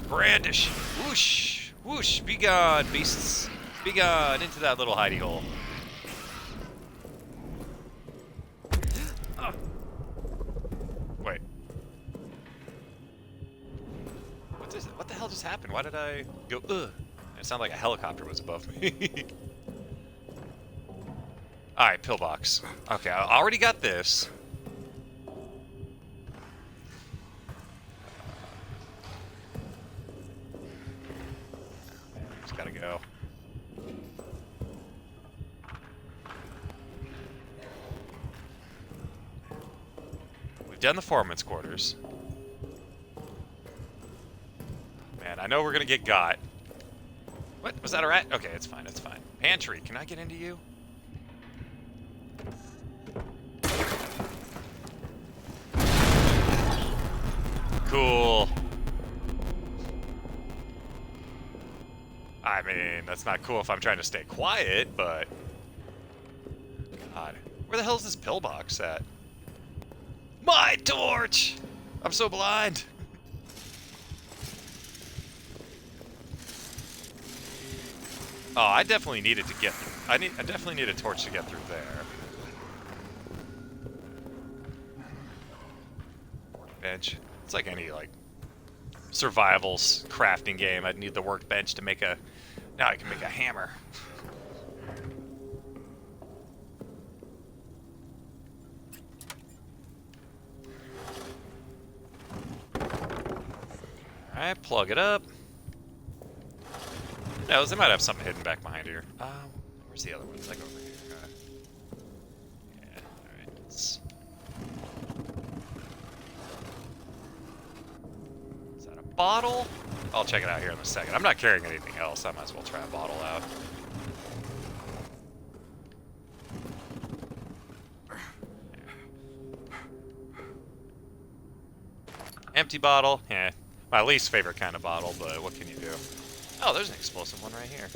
A: Brandish! Whoosh! Whoosh! Be gone, beasts! Be gone into that little hidey hole. Wait. What the hell just happened? Why did I go, ugh? It sounded like a helicopter was above me. Alright, pillbox. Okay, I already got this. Just gotta go. We've done the foreman's quarters. Man, I know we're gonna get got. What? Was that a rat? Okay, it's fine, it's fine. Pantry, can I get into you? Cool. I mean, that's not cool if I'm trying to stay quiet, but... God. Where the hell is this pillbox at? My torch! I'm so blind! Oh, I definitely needed to get through. I definitely need a torch to get through there. Workbench. It's like any, like, survivals crafting game. I'd need the workbench to make a... Now I can make a hammer. Alright, plug it up. Who knows? They might have something hidden back behind here. Where's the other one? It's like over here. Yeah, alright. Is that a bottle? I'll check it out here in a second. I'm not carrying anything else. I might as well try a bottle out. Empty bottle. Yeah. My least favorite kind of bottle, but what can you do? Oh, there's an explosive one right here.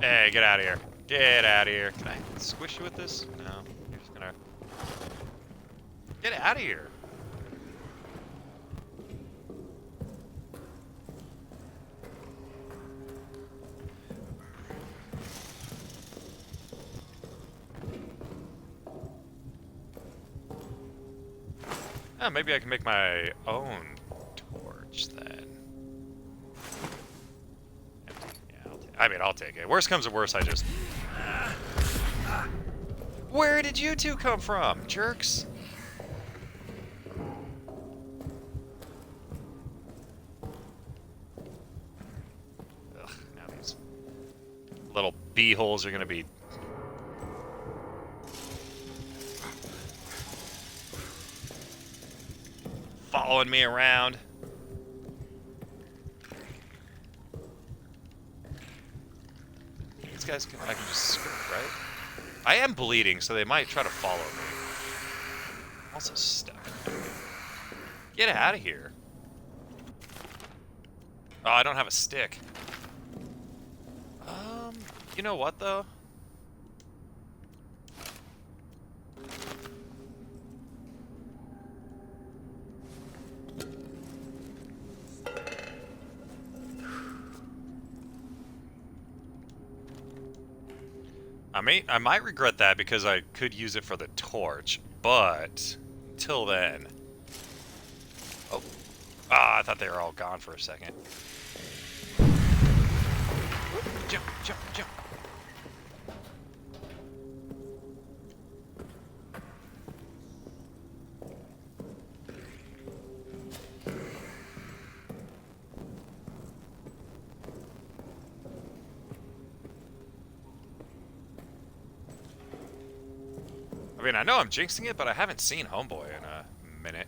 A: Hey, get out of here. Get out of here. Can I squish you with this? No. You're just gonna... Get out of here. Oh, maybe I can make my own torch then. Yeah, I'll take it. Worst comes to worst, I just... Where did you two come from, jerks? Ugh, now these little bee-holes are gonna be... following me around. These guys I can just skirt, right? I am bleeding, so they might try to follow me. I'm also stuck. Get out of here. Oh, I don't have a stick. You know what, though? I might regret that because I could use it for the torch, but until then... Oh. Ah, I thought they were all gone for a second. Jump, jump, jump. I mean, I know I'm jinxing it, but I haven't seen Homeboy in a minute.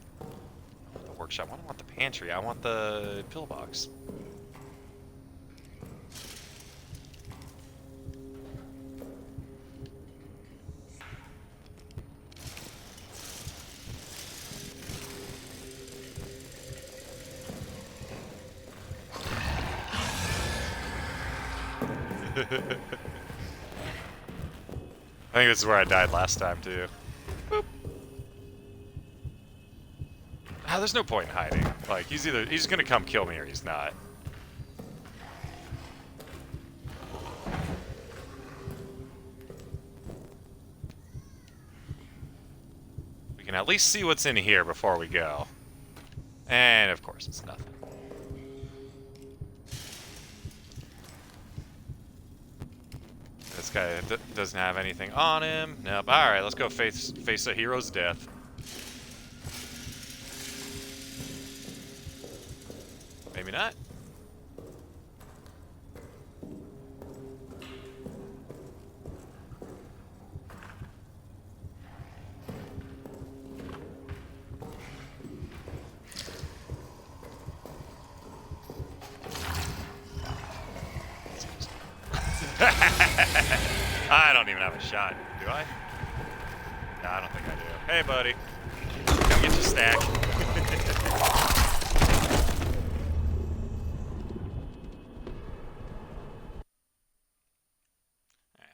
A: The workshop. I don't want the pantry. I want the pillbox. I think this is where I died last time, too. Boop. Ah, there's no point in hiding. Like, he's gonna come kill me or he's not. We can at least see what's in here before we go. And, of course, it's nothing. This guy doesn't have anything on him. Nope. Alright, let's go face a hero's death. Maybe not. I don't even have a shot, do I? No, I don't think I do. Hey, buddy. Come get your stack. Alright,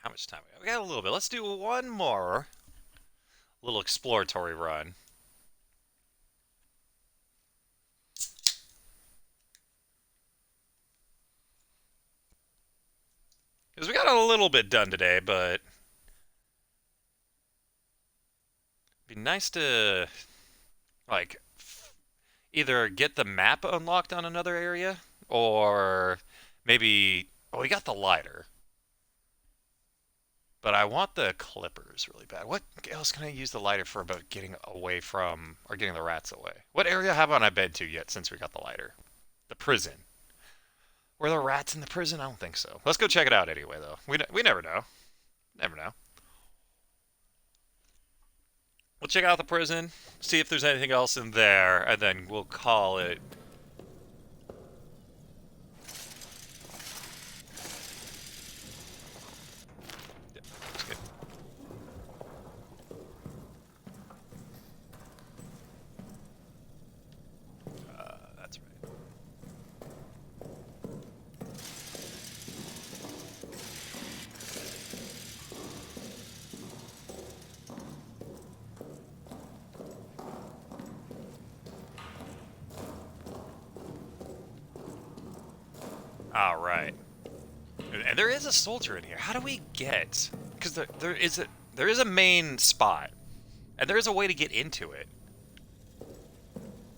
A: how much time we got? We got a little bit. Let's do one more little exploratory run. Because we got a little bit done today, but it'd be nice to, like, either get the map unlocked on another area, or maybe... Well, we got the lighter. But I want the clippers really bad. What else can I use the lighter for about getting away from, or getting the rats away? What area haven't I been to yet since we got the lighter? The prison. Were there rats in the prison? I don't think so. Let's go check it out anyway, though. We never know. Never know. We'll check out the prison, see if there's anything else in there, and then we'll call it. Yeah, that's good. That's right. All right. And there is a soldier in here. How do we get? Because there is a main spot, and there is a way to get into it,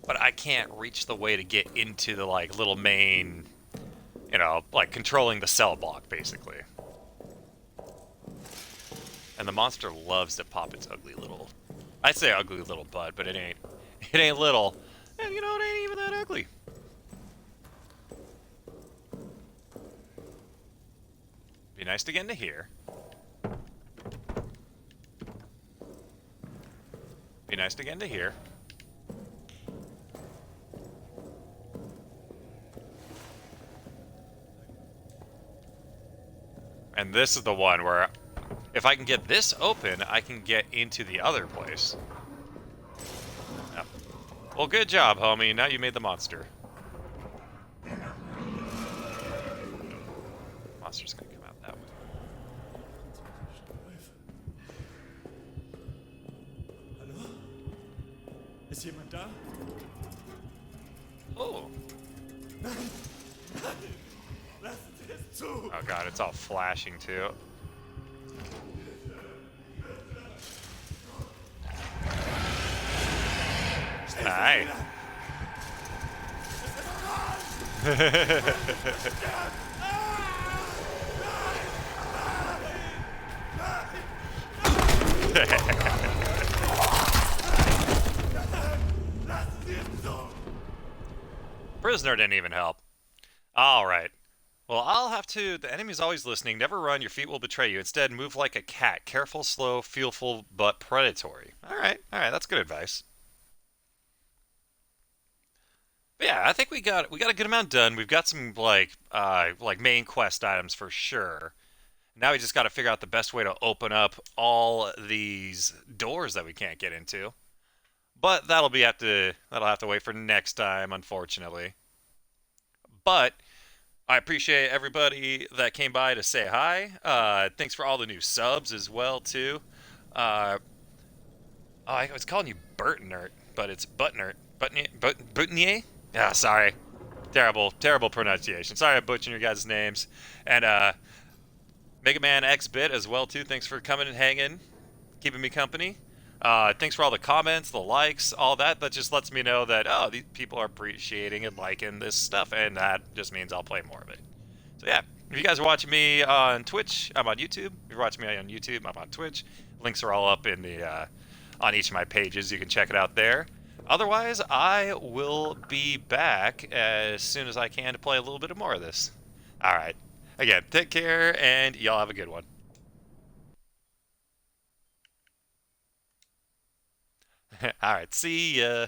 A: but I can't reach the way to get into the like little main, you know, like controlling the cell block basically. And the monster loves to pop its ugly little. I'd say ugly little butt, but it ain't. It ain't little, and you know it ain't even that ugly. Be nice to get into here. Be nice to get into here. And this is the one where, if I can get this open, I can get into the other place. Yep. Well, good job, homie. Now you made the monster. Monster's gonna come out that way.
B: Hallo? Ist jemand da?
A: Oh.
B: Nein! Nein! Lassen Sie es zu!
A: Oh god, it's all flashing too. Hi. Prisoner didn't even help. Alright. Well, I'll have to... The enemy's always listening. Never run. Your feet will betray you. Instead, move like a cat. Careful, slow, feelful, but predatory. Alright. Alright. That's good advice. But yeah, I think we got a good amount done. We've got some like main quest items for sure. Now we just got to figure out the best way to open up all these doors that we can't get into. But that'll have to wait for next time, unfortunately. But I appreciate everybody that came by to say hi. Thanks for all the new subs as well too. Uh, I was calling you Burtnert, but it's Buttnert. Butnier? Ah, sorry. Terrible pronunciation. Sorry I'm butchering your guys' names. And Mega Man X Bit as well too. Thanks for coming and hanging, keeping me company. Thanks for all the comments, the likes, all that. That just lets me know that these people are appreciating and liking this stuff, and that just means I'll play more of it. So yeah, if you guys are watching me on Twitch, I'm on YouTube. If you're watching me on YouTube, I'm on Twitch. Links are all up in the on each of my pages. You can check it out there. Otherwise, I will be back as soon as I can to play a little bit more of this. All right. Again, take care, and y'all have a good one. All right, see ya.